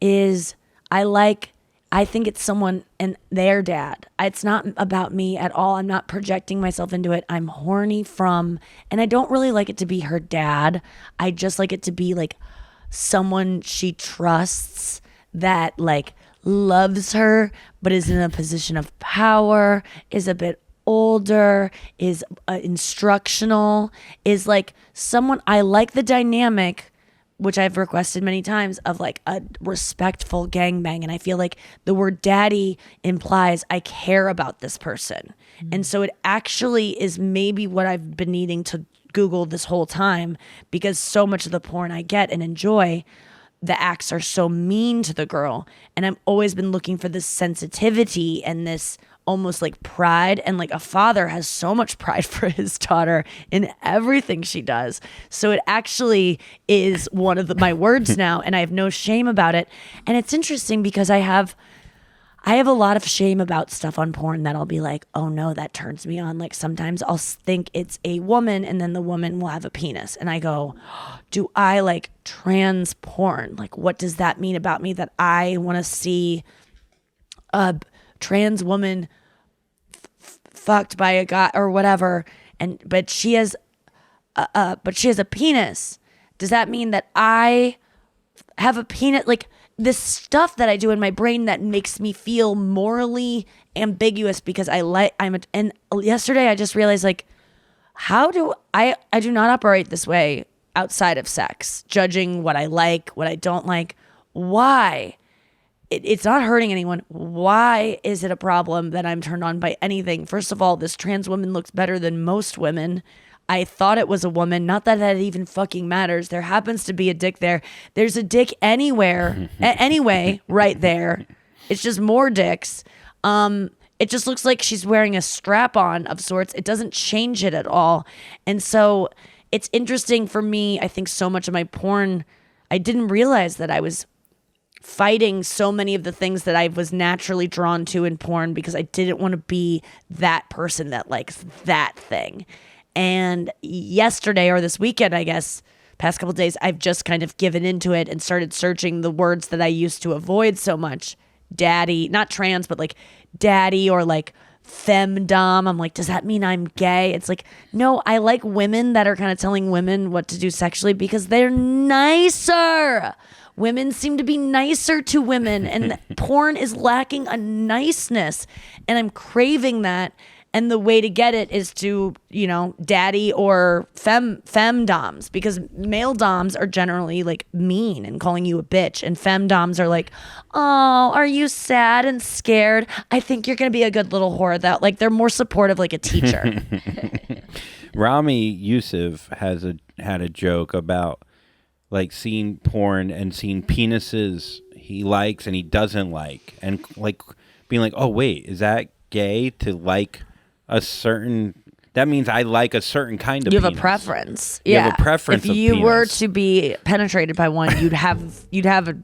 is I think it's someone and their dad. It's not about me at all. I'm not projecting myself into it. I'm horny from, and I don't really like it to be her dad. I just like it to be like someone she trusts that like loves her, but is in a position of power, is a bit older, is instructional, is like someone. I like the dynamic, which I've requested many times, of like a respectful gangbang. And I feel like the word daddy implies I care about this person. And so it actually is maybe what I've been needing to Google this whole time, because so much of the porn I get and enjoy, the acts are so mean to the girl. And I've always been looking for this sensitivity and this almost like pride, and like a father has so much pride for his daughter in everything she does. So it actually is one of my words now, and I have no shame about it. And it's interesting because I have a lot of shame about stuff on porn that I'll be like, oh no, that turns me on. Like sometimes I'll think it's a woman and then the woman will have a penis. And I go, do I like trans porn? Like what does that mean about me that I want to see a trans woman fucked by a guy or whatever, but she has a penis? Does that mean that I have a penis? Like this stuff that I do in my brain that makes me feel morally ambiguous because and yesterday I just realized like, how do I do not operate this way outside of sex, judging what I like, what I don't like. Why? It's not hurting anyone. Why is it a problem that I'm turned on by anything? First of all, this trans woman looks better than most women. I thought it was a woman. Not that that even fucking matters. There happens to be a dick there. There's a dick anywhere. Anyway, right there. It's just more dicks. It just looks like she's wearing a strap-on of sorts. It doesn't change it at all. And so it's interesting for me. I think so much of my porn, I didn't realize that I was fighting so many of the things that I was naturally drawn to in porn because I didn't want to be that person that likes that thing. And yesterday or this weekend, I guess, past couple of days, I've just kind of given into it and started searching the words that I used to avoid so much. Daddy, not trans, but like daddy or like femdom. I'm like, does that mean I'm gay? It's like, no, I like women that are kind of telling women what to do sexually because they're nicer. Women seem to be nicer to women, and porn is lacking a niceness, and I'm craving that. And the way to get it is to, daddy or femdoms, because male doms are generally like mean and calling you a bitch, and femdoms are like, oh, are you sad and scared? I think you're gonna be a good little whore. That like they're more supportive, like a teacher. Rami Youssef had a joke about like seeing porn and seeing penises he likes and he doesn't like, and like being like, oh wait, is that gay to like a certain? That means I like a certain kind of. You have penis. a preference. You Yeah. have a preference. If of you penis. were to be penetrated by one, you'd have a.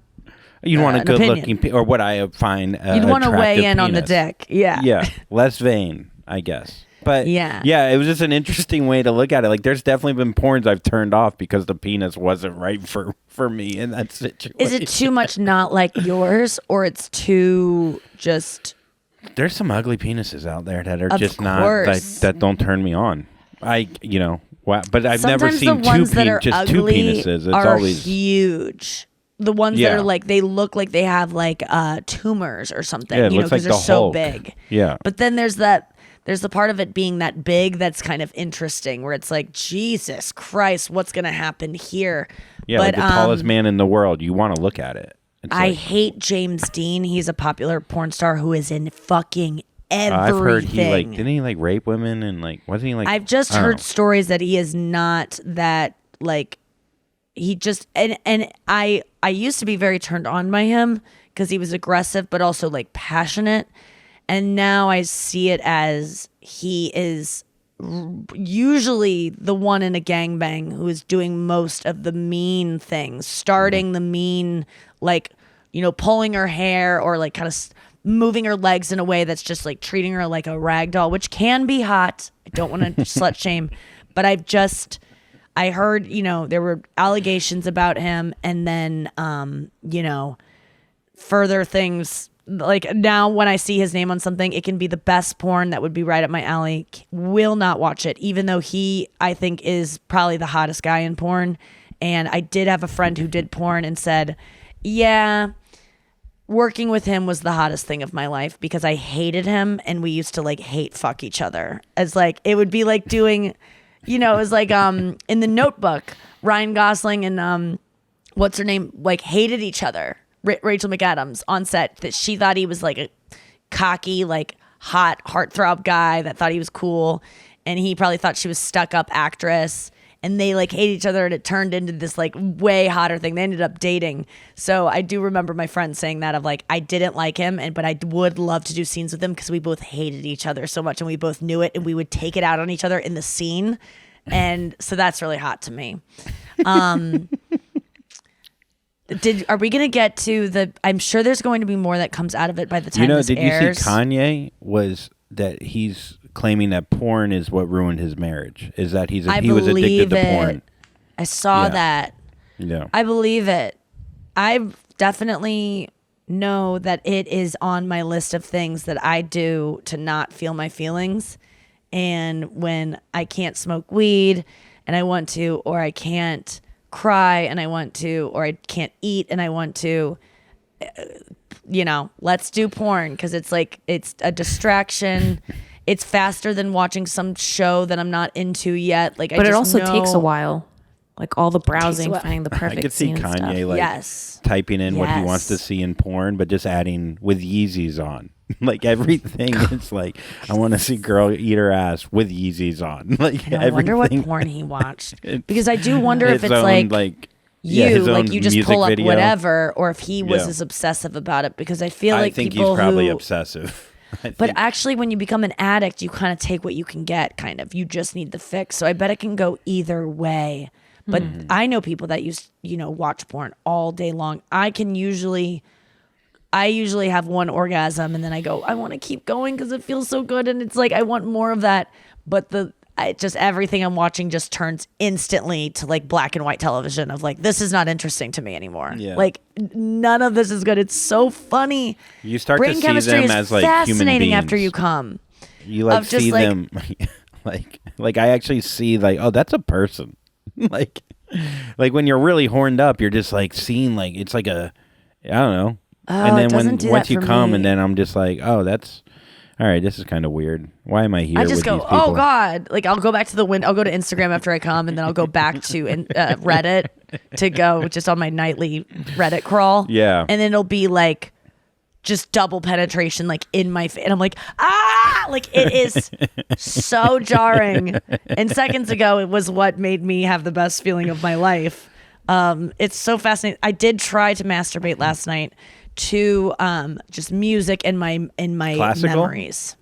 You'd want a an good opinion. looking, or what I find. You'd want to weigh in penis. on the dick. Yeah. Yeah, less vain, I guess. But Yeah. it was just an interesting way to look at it. Like, there's definitely been porns I've turned off because the penis wasn't right for me in that situation. Is it too much not like yours, or it's too just? There's some ugly penises out there that are Of just not course. that don't turn me on. Wow, but I've never Sometimes seen the ones that are two ugly penises. It's are always huge. The ones that are like, they look like they have like tumors or something. Yeah, it you know, looks like because they're the so Hulk. big. Yeah. But then there's the part of it being that big that's kind of interesting, where it's like, Jesus Christ, what's gonna happen here? Yeah, but, like the tallest man in the world. You want to look at it. It's I like, hate James Dean. He's a popular porn star who is in fucking everything. I've heard didn't he like rape women and like wasn't he like? I've just I don't heard know. stories that he is not that like he just and I used to be very turned on by him because he was aggressive but also like passionate, and now I see it as he is usually the one in a gangbang who is doing most of the mean things, starting the mean, like, you know, pulling her hair or like kind of moving her legs in a way that's just like treating her like a rag doll, which can be hot. I don't want to slut shame, but I heard, you know, there were allegations about him, and then, you know, further things. Like now when I see his name on something, it can be the best porn that would be right up my alley. Will not watch it, even though he, I think, is probably the hottest guy in porn. And I did have a friend who did porn and said, yeah, working with him was the hottest thing of my life because I hated him and we used to like hate fuck each other. As like, it would be like doing, you know, it was like in The Notebook, Ryan Gosling and what's her name, like hated each other. Rachel McAdams on set, that she thought he was like a cocky, like hot heartthrob guy that thought he was cool, and he probably thought she was stuck up actress, and they like hate each other, and it turned into this like way hotter thing. They ended up dating. So I do remember my friend saying that, of like, I didn't like him, but I would love to do scenes with him because we both hated each other so much and we both knew it, and we would take it out on each other in the scene. And so that's really hot to me. Are we gonna get to the? I'm sure there's going to be more that comes out of it by the time this did airs. you see Kanye was that he's claiming that porn is what ruined his marriage? Is that he was addicted to porn? I saw Yeah. that. Yeah, I believe it. I definitely know that it is on my list of things that I do to not feel my feelings. And when I can't smoke weed and I want to, or I can't cry and I want to, or I can't eat and I want to, you know, let's do porn, because it's like, it's a distraction. It's faster than watching some show that I'm not into yet. Like, But it also takes a while. Like all the browsing, while. finding the I perfect could see scene and Kanye stuff. like Yes. typing in what he Yes. wants to see in porn, but just adding with Yeezys on. Like everything, it's like, I want to see girl eat her ass with Yeezys on. Like I wonder what everything. porn he watched, because I do wonder if His it's own, like his own you just music pull up video. whatever, or if he was Yeah. as obsessive about it, because I feel I like think people he's probably who, obsessive. but actually when you become an addict, you kind of take what you can get, kind of. You just need the fix. So I bet it can go either way. But I know people that watch porn all day long. I usually have one orgasm and then I go, I want to keep going because it feels so good, and it's like I want more of that. But everything I'm watching just turns instantly to like black and white television of like, this is not interesting to me anymore. Yeah. Like none of this is good. It's so funny. You start Brain to see chemistry them is as like human fascinating beings. after you come. You like of just, see like- them like I actually see like, oh, that's a person. like when you're really horned up, you're just like seeing like, it's like a, I don't know. Oh, And it then doesn't do once that you for come, me. and then I'm just like, oh, that's all right. This is kind of weird. Why am I here? I just with go, these people? oh God! Like I'll go back to the window. I'll go to Instagram after I come, and then I'll go back to Reddit to go just on my nightly Reddit crawl. Yeah. and then it'll be like just double penetration like in my face. And I'm like, like it is so jarring. And seconds ago, it was what made me have the best feeling of my life. It's so fascinating. I did try to masturbate last night to just music in my Classical? memories.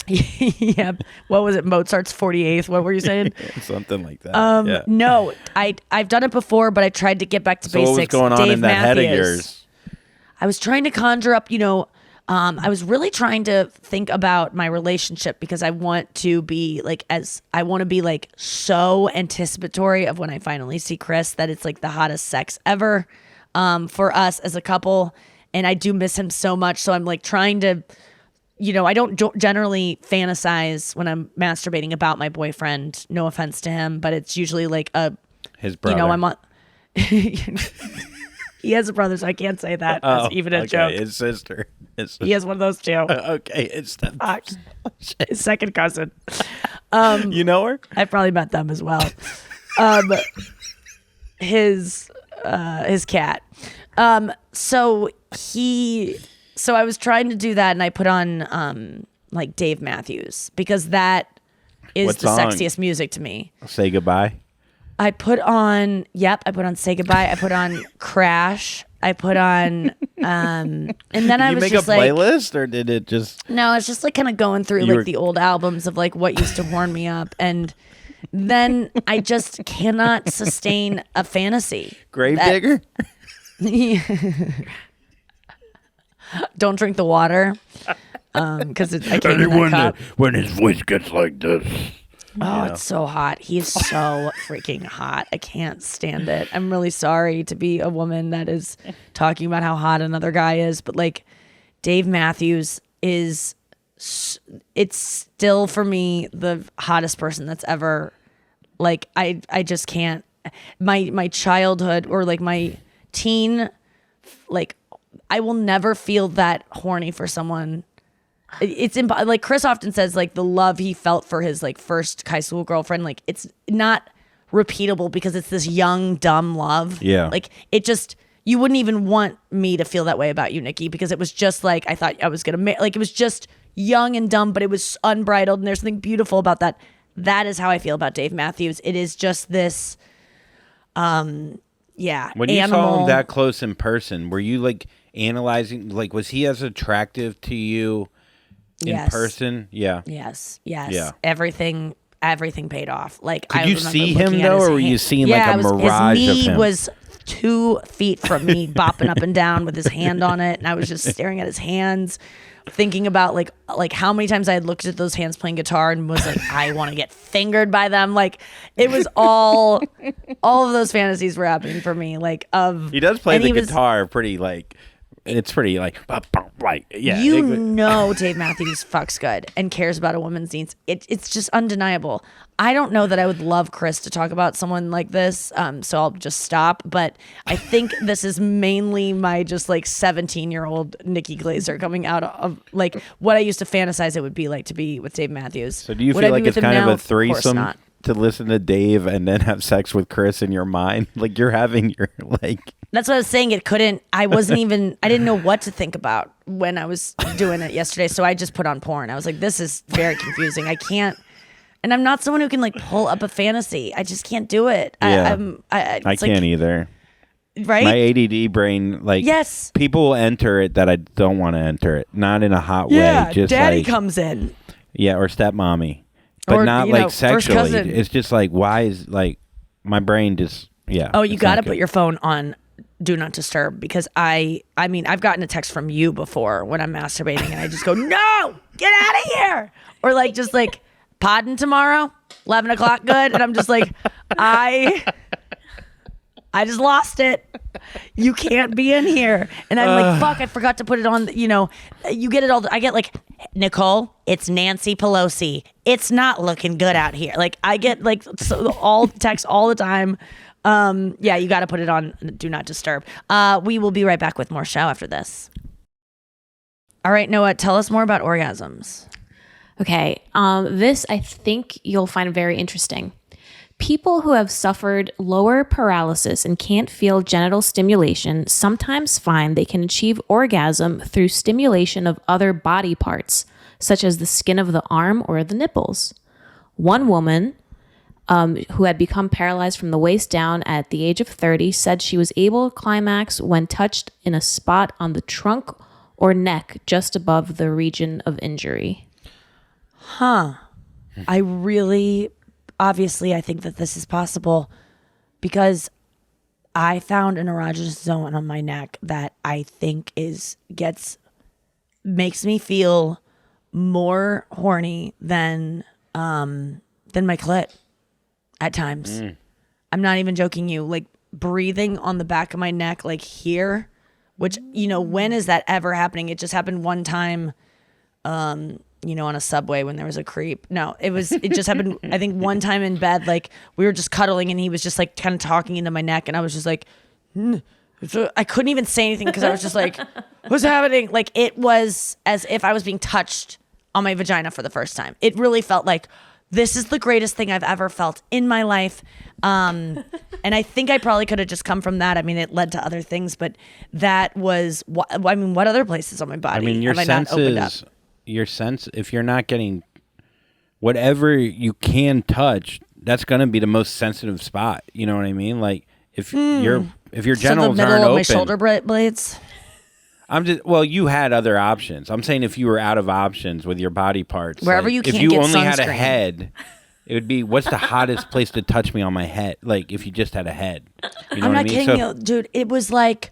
Yeah. What was it? Mozart's 48th. What were you saying? Something like that. No, I've done it before, but I tried to get back to basics. What was going on Dave in that head of Matthews. yours? I was trying to conjure up, I was really trying to think about my relationship because I want to be like so anticipatory of when I finally see Chris that it's like the hottest sex ever for us as a couple. And I do miss him so much. So I'm like trying to, I don't generally fantasize when I'm masturbating about my boyfriend. No offense to him, but it's usually like his brother. I'm on. He has a brother, so I can't say that. That's even a joke. His sister. He has one of those too. Okay, it's His second cousin. You know her? I probably met them as well. His cat. So I was trying to do that, and I put on like Dave Matthews because that is What the song? sexiest music to me. Say Goodbye. I put on Say Goodbye. I put on Crash. I put on and then I was Did you make just a like playlist, or did it just? no, it's just like kind of going through like the old albums of like what used to horn me up, and then I just cannot sustain a fantasy. Gravedigger? Don't drink the water because I can't get that cup. When his voice gets like this. Oh, it's so hot. He is so freaking hot. I can't stand it. I'm really sorry to be a woman that is talking about how hot another guy is, but like Dave Matthews it's still for me the hottest person that's ever like I just can't my childhood or like my teen like I will never feel that horny for someone. It's like Chris often says, like the love he felt for his like first high school girlfriend, like it's not repeatable because it's this young, dumb love. Yeah. Like it just, you wouldn't even want me to feel that way about you, Nikki, because it was just like, I thought I was going to, like it was just young and dumb, but it was unbridled. And there's something beautiful about that. That is how I feel about Dave Matthews. It is just this, When you saw him that close in person, were you like analyzing, like was he as attractive to you? In person, yeah. Yes. Yeah. Everything paid off. Like, could I you remember see him looking at though, his or were you hand- seeing Yeah, like a it was- mirage his of knee him? was 2 feet from me, bopping up and down with his hand on it, and I was just staring at his hands, thinking about like how many times I had looked at those hands playing guitar and was like, I want to get fingered by them. Like it was all of those fantasies were happening for me. Like he does play the guitar pretty like. It's pretty like yeah. Dave Matthews fucks good and cares about a woman's needs. It's just undeniable. I don't know that I would love Chris to talk about someone like this, so I'll just stop. But I think this is mainly my just like 17-year-old Nikki Glaser coming out of like what I used to fantasize it would be like to be with Dave Matthews. So do you feel like it's kind of a threesome to listen to Dave and then have sex with Chris in your mind? Like you're having your like. That's what I was saying. I didn't know what to think about when I was doing it yesterday. So I just put on porn. I was like, this is very confusing. I can't, and I'm not someone who can like pull up a fantasy. I just can't do it. Yeah. I can't either. Right? My ADD brain, like, yes, people will enter it that I don't want to enter it. Not in a hot way. Just daddy like, comes in. Yeah, or stepmommy. But not like sexually. It's just like, why is like my brain just, yeah. Oh, you got to put your phone on do not disturb because I mean, I've gotten a text from you before when I'm masturbating and I just go, no, get out of here. Or like, just like podding tomorrow, 11 o'clock good. And I'm just like, I just lost it. You can't be in here. And I'm like, fuck, I forgot to put it on. You get it all. I get like, Nicole, it's Nancy Pelosi. It's not looking good out here. Like I get like all texts all the time. Yeah, you got to put it on do not disturb. We will be right back with more show after this. All right, Noah, tell us more about orgasms. Okay. This I think you'll find very interesting. People who have suffered lower paralysis and can't feel genital stimulation sometimes find they can achieve orgasm through stimulation of other body parts, such as the skin of the arm or the nipples. One woman who had become paralyzed from the waist down at the age of 30 said she was able to climax when touched in a spot on the trunk or neck just above the region of injury. Obviously, I think that this is possible because I found an erogenous zone on my neck that I think makes me feel more horny than my clit at times. I'm not even joking you. Like breathing on the back of my neck, like here, which, when is that ever happening? It just happened one time, on a subway when there was a creep. No, it just happened, I think one time in bed, like we were just cuddling and he was just like kind of talking into my neck and I was just like, I couldn't even say anything because I was just like, what's happening? Like it was as if I was being touched on my vagina for the first time. It really felt like, this is the greatest thing I've ever felt in my life. And I think I probably could have just come from that. I mean, it led to other things, but that was, what other places on my body have I not opened up? Your sense, if you're not getting whatever you can touch, that's going to be the most sensitive spot. You know what I mean? Like if your genitals the middle aren't of open, my shoulder blades. You had other options. I'm saying if you were out of options with your body parts, wherever you can't if you get only sunscreen. had a head, it would be what's the hottest place to touch me on my head? Like if you just had a head. You know I'm what not I mean? kidding you, dude. It was like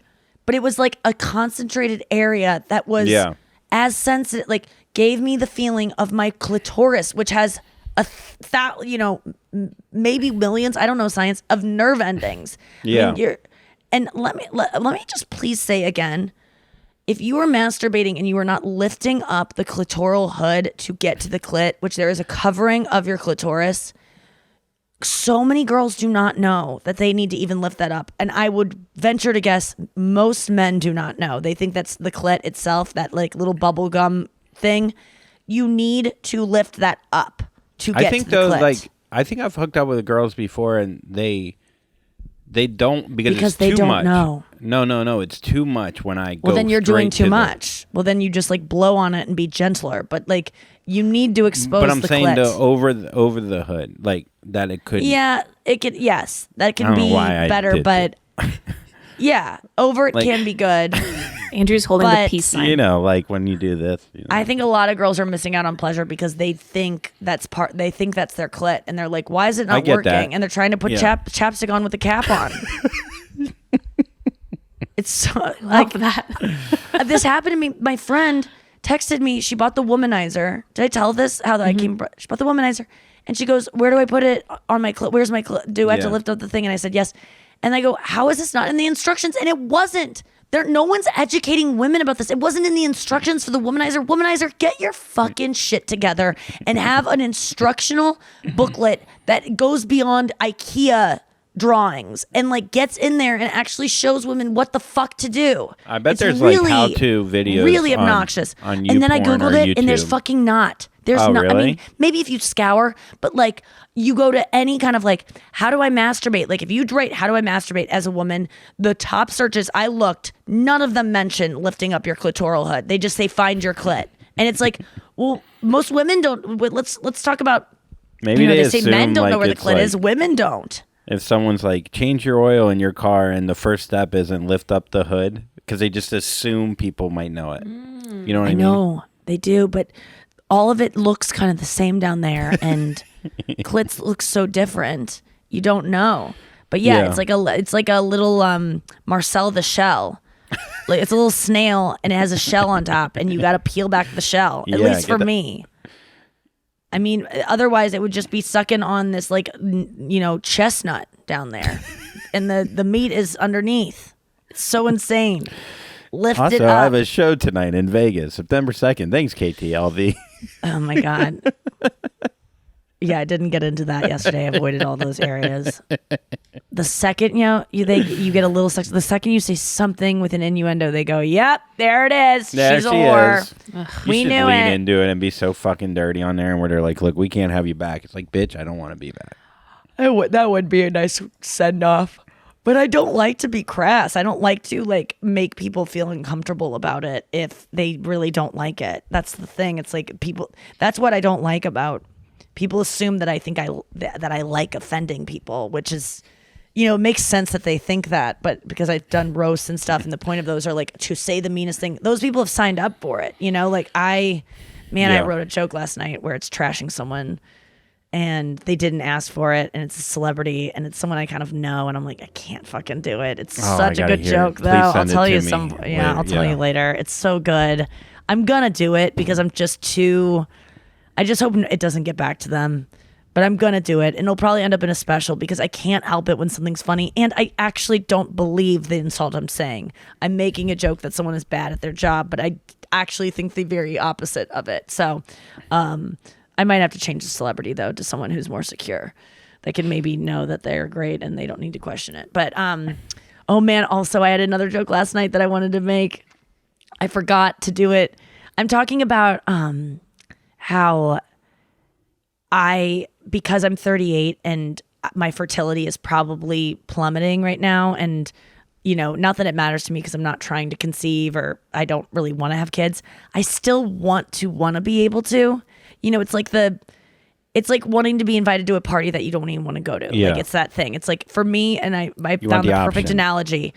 a concentrated area that was as sensitive, like gave me the feeling of my clitoris, which has maybe millions, I don't know science, of nerve endings. Yeah. And let me just please say again, if you are masturbating and you are not lifting up the clitoral hood to get to the clit, which there is a covering of your clitoris, so many girls do not know that they need to even lift that up. And I would venture to guess most men do not know. They think that's the clit itself, that like little bubble gum thing. You need to lift that up to get to the clit. I think I've hooked up with girls before and they don't because it's they too don't much. know. No, it's too much when I go. Well, then you're doing too straight to much. Well, then you just like blow on it and be gentler. But like you need to expose the clit. But I'm saying over the hood, like that it could. Yeah, it could. Yes, that can be better. But yeah, over it can be good. Andrew's holding the peace sign. You know, like when you do this. I think a lot of girls are missing out on pleasure because they think that's their clit, and they're like, "Why is it not working?" That. And they're trying to put chapstick on with the cap on. It's so like that. This happened to me. My friend texted me. She bought the womanizer. Did I tell this? How that I came? She bought the womanizer, and she goes, "Where do I put it on my clit? Where's my clit? Do I have to lift up the thing?" And I said, "Yes." And I go, "How is this not in the instructions?" And it wasn't. No one's educating women about this. It wasn't in the instructions for the womanizer. Womanizer, get your fucking shit together and have an instructional booklet that goes beyond IKEA drawings and like gets in there and actually shows women what the fuck to do. I bet there's like how-to videos. Really obnoxious. On and then I YouPorn Googled it YouTube. and there's fucking not. There's not. Really? I mean, maybe if you scour, but like you go to any kind of like, how do I masturbate? Like if you write, how do I masturbate as a woman? The top searches I looked, none of them mention lifting up your clitoral hood. They just say find your clit. And it's like, well, most women don't. Let's talk about. Maybe they say men don't know like where the clit is. Women don't. If someone's like, change your oil in your car, and the first step isn't lift up the hood, because they just assume people might know it. You know what I mean? I know they do, but all of it looks kind of the same down there, and clits look so different. You don't know, but yeah. it's like a little Marcel the shell. Like it's a little snail, and it has a shell on top, and you got to peel back the shell. At least for me. I mean, otherwise it would just be sucking on this like chestnut down there, and the meat is underneath. It's so insane. Lift it up. I have a show tonight in Vegas, September 2nd. Thanks, KTLV. Oh my God. Yeah, I didn't get into that yesterday. I avoided all those areas. The second you get a little sex. The second you say something with an innuendo, they go, "Yep, there it is. There She's a she whore. is." We you should knew lean it." into it and be so fucking dirty on there, and where they're like, "Look, we can't have you back." It's like, bitch, I don't want to be back. That would be a nice send off. But I don't like to be crass. I don't like to like make people feel uncomfortable about it if they really don't like it. That's the thing. It's like people. That's what I don't like about people. Assume that I think that I like offending people, which is, it makes sense that they think that. But because I've done roasts and stuff, and the point of those are like to say the meanest thing. Those people have signed up for it. Like I wrote a joke last night where it's trashing someone. And they didn't ask for it, and it's a celebrity, and it's someone I kind of know, and I'm like, I can't fucking do it. It's such a good joke, though. I'll tell you I'll tell you later. It's so good. I'm gonna do it because I'm just too. I just hope it doesn't get back to them, but I'm gonna do it, and it'll probably end up in a special because I can't help it when something's funny, and I actually don't believe the insult I'm saying. I'm making a joke that someone is bad at their job, but I actually think the very opposite of it. So, I might have to change the celebrity, though, to someone who's more secure. They can maybe know that they're great and they don't need to question it. But, oh, man, also, I had another joke last night that I wanted to make. I forgot to do it. I'm talking about how because I'm 38 and my fertility is probably plummeting right now, and, not that it matters to me because I'm not trying to conceive or I don't really want to have kids. I still want to be able to. It's like wanting to be invited to a party that you don't even want to go to. Yeah. Like it's that thing. It's like for me, and I found the perfect analogy.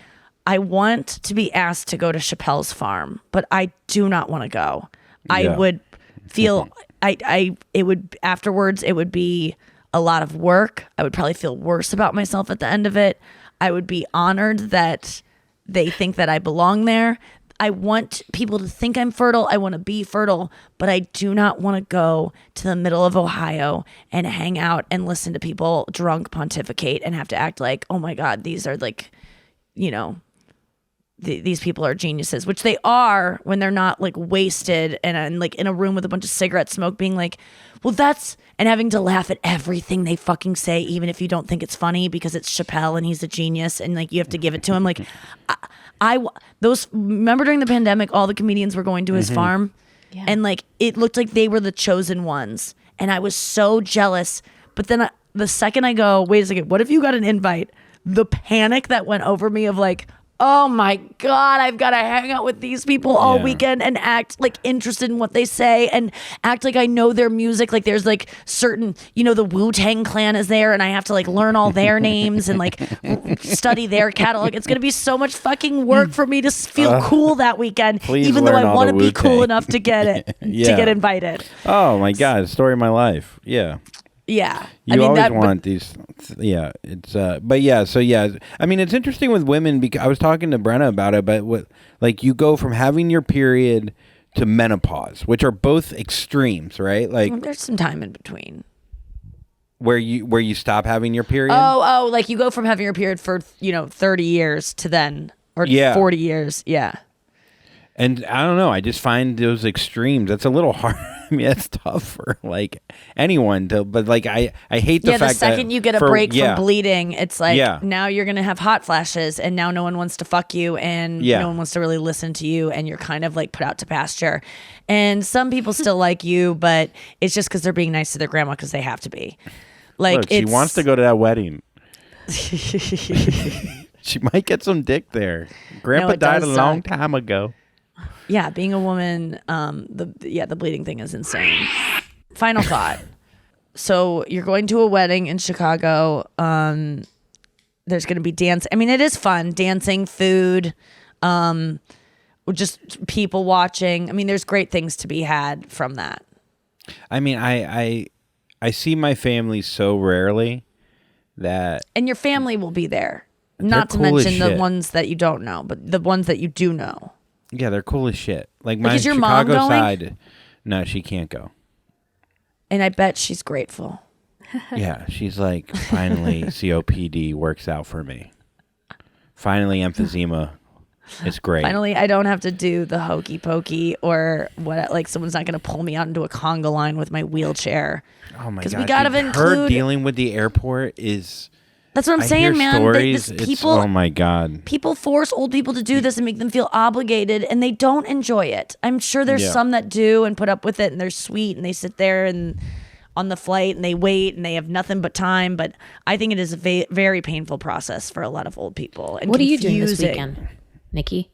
I want to be asked to go to Chappelle's farm, but I do not want to go. Yeah. I would feel it would afterwards. It would be a lot of work. I would probably feel worse about myself at the end of it. I would be honored that they think that I belong there. I want people to think I'm fertile. I want to be fertile, but I do not want to go to the middle of Ohio and hang out and listen to people drunk pontificate and have to act like, oh my God, these are like, these people are geniuses, which they are when they're not like wasted and like in a room with a bunch of cigarette smoke being like, well, and having to laugh at everything they fucking say, even if you don't think it's funny because it's Chappelle and he's a genius and like you have to give it to him. Like remember during the pandemic, all the comedians were going to his farm and like, it looked like they were the chosen ones. And I was so jealous. But then the second I go, wait a second, what if you got an invite? The panic that went over me of like, oh my God, I've got to hang out with these people all weekend and act like interested in what they say and act like I know their music. Like there's like certain, the Wu-Tang Clan is there and I have to like learn all their names and like study their catalog. It's going to be so much fucking work for me to feel cool that weekend, even though I want to be cool enough to get it, to get invited. Oh my God, story of my life. Yeah. Yeah. You always want these. Yeah. It's, but yeah. So yeah. I mean, it's interesting with women because I was talking to Brenna about it, but like you go from having your period to menopause, which are both extremes, right? Like there's some time in between. Where you stop having your period? Oh, like you go from having your period for, 30 years to then, or 40 years. Yeah. And I don't know. I just find those extremes. That's a little hard. I mean, that's tough for like anyone to. But like, I hate the fact that the second you get a break from bleeding, it's like now you're gonna have hot flashes, and now no one wants to fuck you, and no one wants to really listen to you, and you're kind of like put out to pasture. And some people still like you, but it's just because they're being nice to their grandma because they have to be. Like look, she wants to go to that wedding. She might get some dick there. Grandpa died a long time ago. Yeah, being a woman, the bleeding thing is insane. Final thought. So you're going to a wedding in Chicago. There's going to be dance. I mean, it is fun. Dancing, food, just people watching. I mean, there's great things to be had from that. I mean, I see my family so rarely that... And your family will be there. Not to mention the ones that you don't know, but the ones that you do know. Yeah, they're cool as shit. Like my is your Chicago mom going? side. No, she can't go. And I bet she's grateful. Yeah, she's like, finally, COPD works out for me. Finally, emphysema. It's great. Finally, I don't have to do the hokey pokey or what. Like someone's not going to pull me out into a conga line with my wheelchair. Oh my God! Because we got to include. Her dealing with the airport is. That's what I'm saying, man. People, oh my God. People force old people to do this and make them feel obligated, and they don't enjoy it. I'm sure there's some that do and put up with it, and they're sweet, and they sit there and on the flight and they wait and they have nothing but time. But I think it is a very painful process for a lot of old people. And what are you doing this confusing. weekend, Nikki?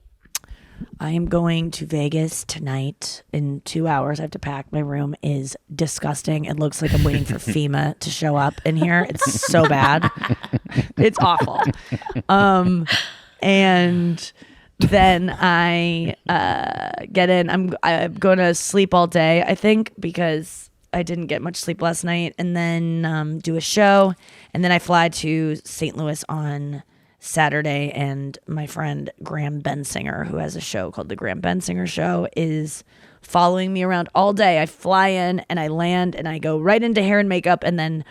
I am going to Vegas tonight in 2 hours. I have to pack. My room is disgusting. It looks like I'm waiting for FEMA to show up in here. It's so bad. It's awful. And then I get in. I'm going to sleep all day, I think, because I didn't get much sleep last night. And then do a show. And then I fly to St. Louis on Saturday, and my friend Graham Bensinger, who has a show called The Graham Bensinger Show, is following me around all day. I fly in and I land and I go right into hair and makeup, and then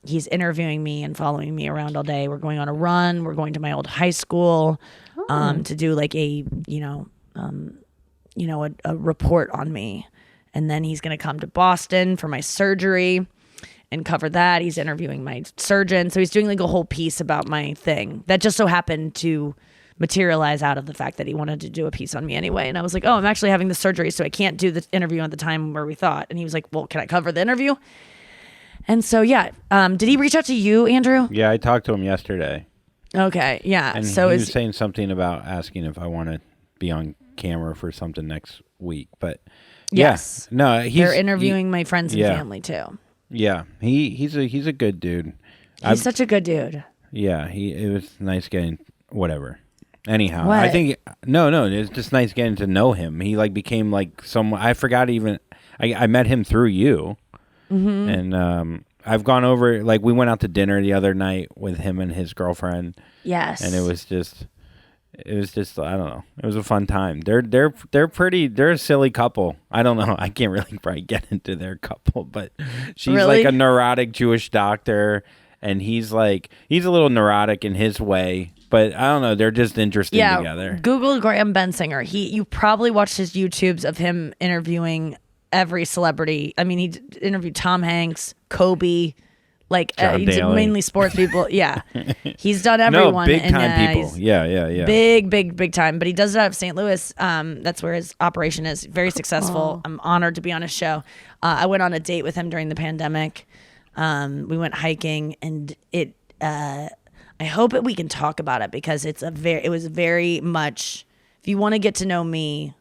he's interviewing me and following me around all day. We're going on a run. We're going to my old high school to do like a report on me, and then he's going to come to Boston for my surgery and cover that. He's interviewing my surgeon. So he's doing like a whole piece about my thing that just so happened to materialize out of the fact that he wanted to do a piece on me anyway. And I was like, oh, I'm actually having the surgery, so I can't do the interview at the time where we thought. And he was like, well, can I cover the interview? And so, yeah. Did he reach out to you, Andrew? Yeah, I talked to him yesterday. Okay, yeah. And so he was saying something about asking if I want to be on camera for something next week. But yes. Yeah, no, they're interviewing my friends and family too. Yeah, he's a good dude. He's such a good dude. Yeah, it was nice getting whatever. Anyhow, What? I think no, it's just nice getting to know him. He like became like someone I forgot even. I met him through you, and I've gone over like we went out to dinner the other night with him and his girlfriend. Yes, and it was just I don't know. It was a fun time. They're a silly couple. I don't know. I can't really probably get into their couple, but she's like a neurotic Jewish doctor, and he's a little neurotic in his way, but I don't know. They're just interesting together. Google Graham Bensinger. You probably watched his YouTubes of him interviewing every celebrity. I mean, he interviewed Tom Hanks, Kobe. He did mainly sports people. Yeah. He's done everyone. No, big time people. Yeah. Big time. But he does it out of St. Louis. That's where his operation is. Very successful. I'm honored to be on his show. I went on a date with him during the pandemic. We went hiking, and I hope that we can talk about it because it was very much, if you want to get to know me,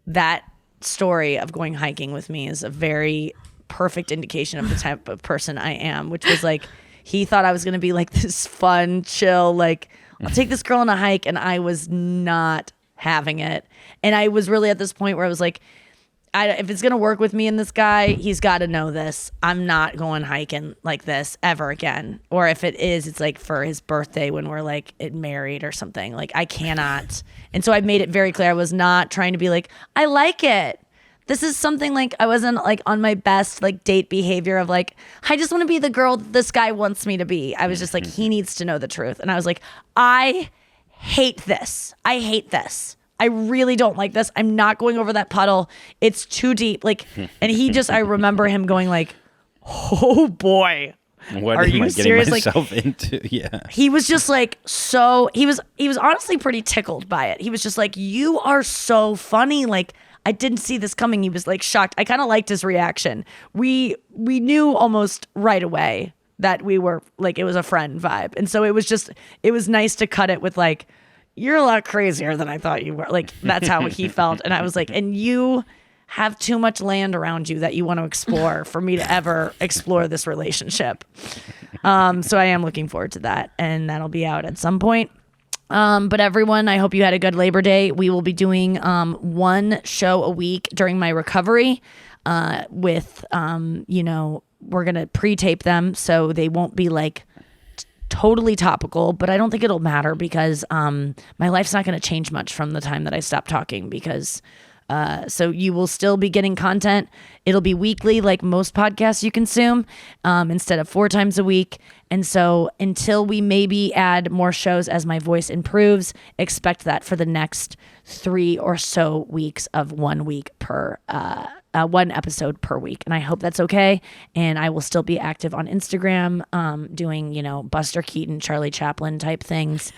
that story of going hiking with me is a very perfect indication of the type of person I am, which was like, he thought I was going to be like this fun, chill, like, I'll take this girl on a hike, and I was not having it. And I was really at this point where I was like, if it's going to work with me and this guy, he's got to know this. I'm not going hiking like this ever again. Or if it is, it's like for his birthday when we're like married or something. Like, I cannot. And so I made it very clear. I was not trying to be like, I like it. This is something like I wasn't like on my best like date behavior of like, I just want to be the girl this guy wants me to be. I was just like, he needs to know the truth. And I was like, I hate this. I hate this. I really don't like this. I'm not going over that puddle. It's too deep. Like, and I remember him going like, oh boy. What are am you I getting serious? myself into? Yeah. He was just like, he was honestly pretty tickled by it. He was just like, you are so funny. Like, I didn't see this coming. He was like shocked. I kind of liked his reaction. We knew almost right away that we were like, it was a friend vibe. And so it was nice to cut it with like, you're a lot crazier than I thought you were. Like, that's how he felt. And I was like, and you have too much land around you that you want to explore for me to ever explore this relationship. So I am looking forward to that. And that'll be out at some point. But everyone, I hope you had a good Labor Day. We will be doing one show a week during my recovery with, we're going to pre-tape them so they won't be like totally topical, but I don't think it'll matter because my life's not going to change much from the time that I stopped talking because so you will still be getting content. It'll be weekly like most podcasts you consume instead of 4 times a week. And so until we maybe add more shows as my voice improves, expect that for the next 3 or so weeks of 1 week per 1 episode per week. And I hope that's okay. And I will still be active on Instagram doing, Buster Keaton, Charlie Chaplin type things,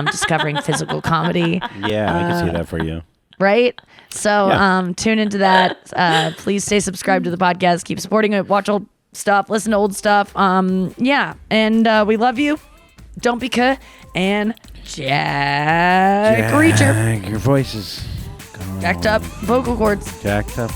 discovering physical comedy. Yeah, I can see that for you. Right? So tune into that. Please stay subscribed to the podcast. Keep supporting it. Watch old stuff. Listen to old stuff. Yeah. And we love you. Don't be cuh. And Jack Reacher. Your voice is Jacked up vocal cords. Jacked up.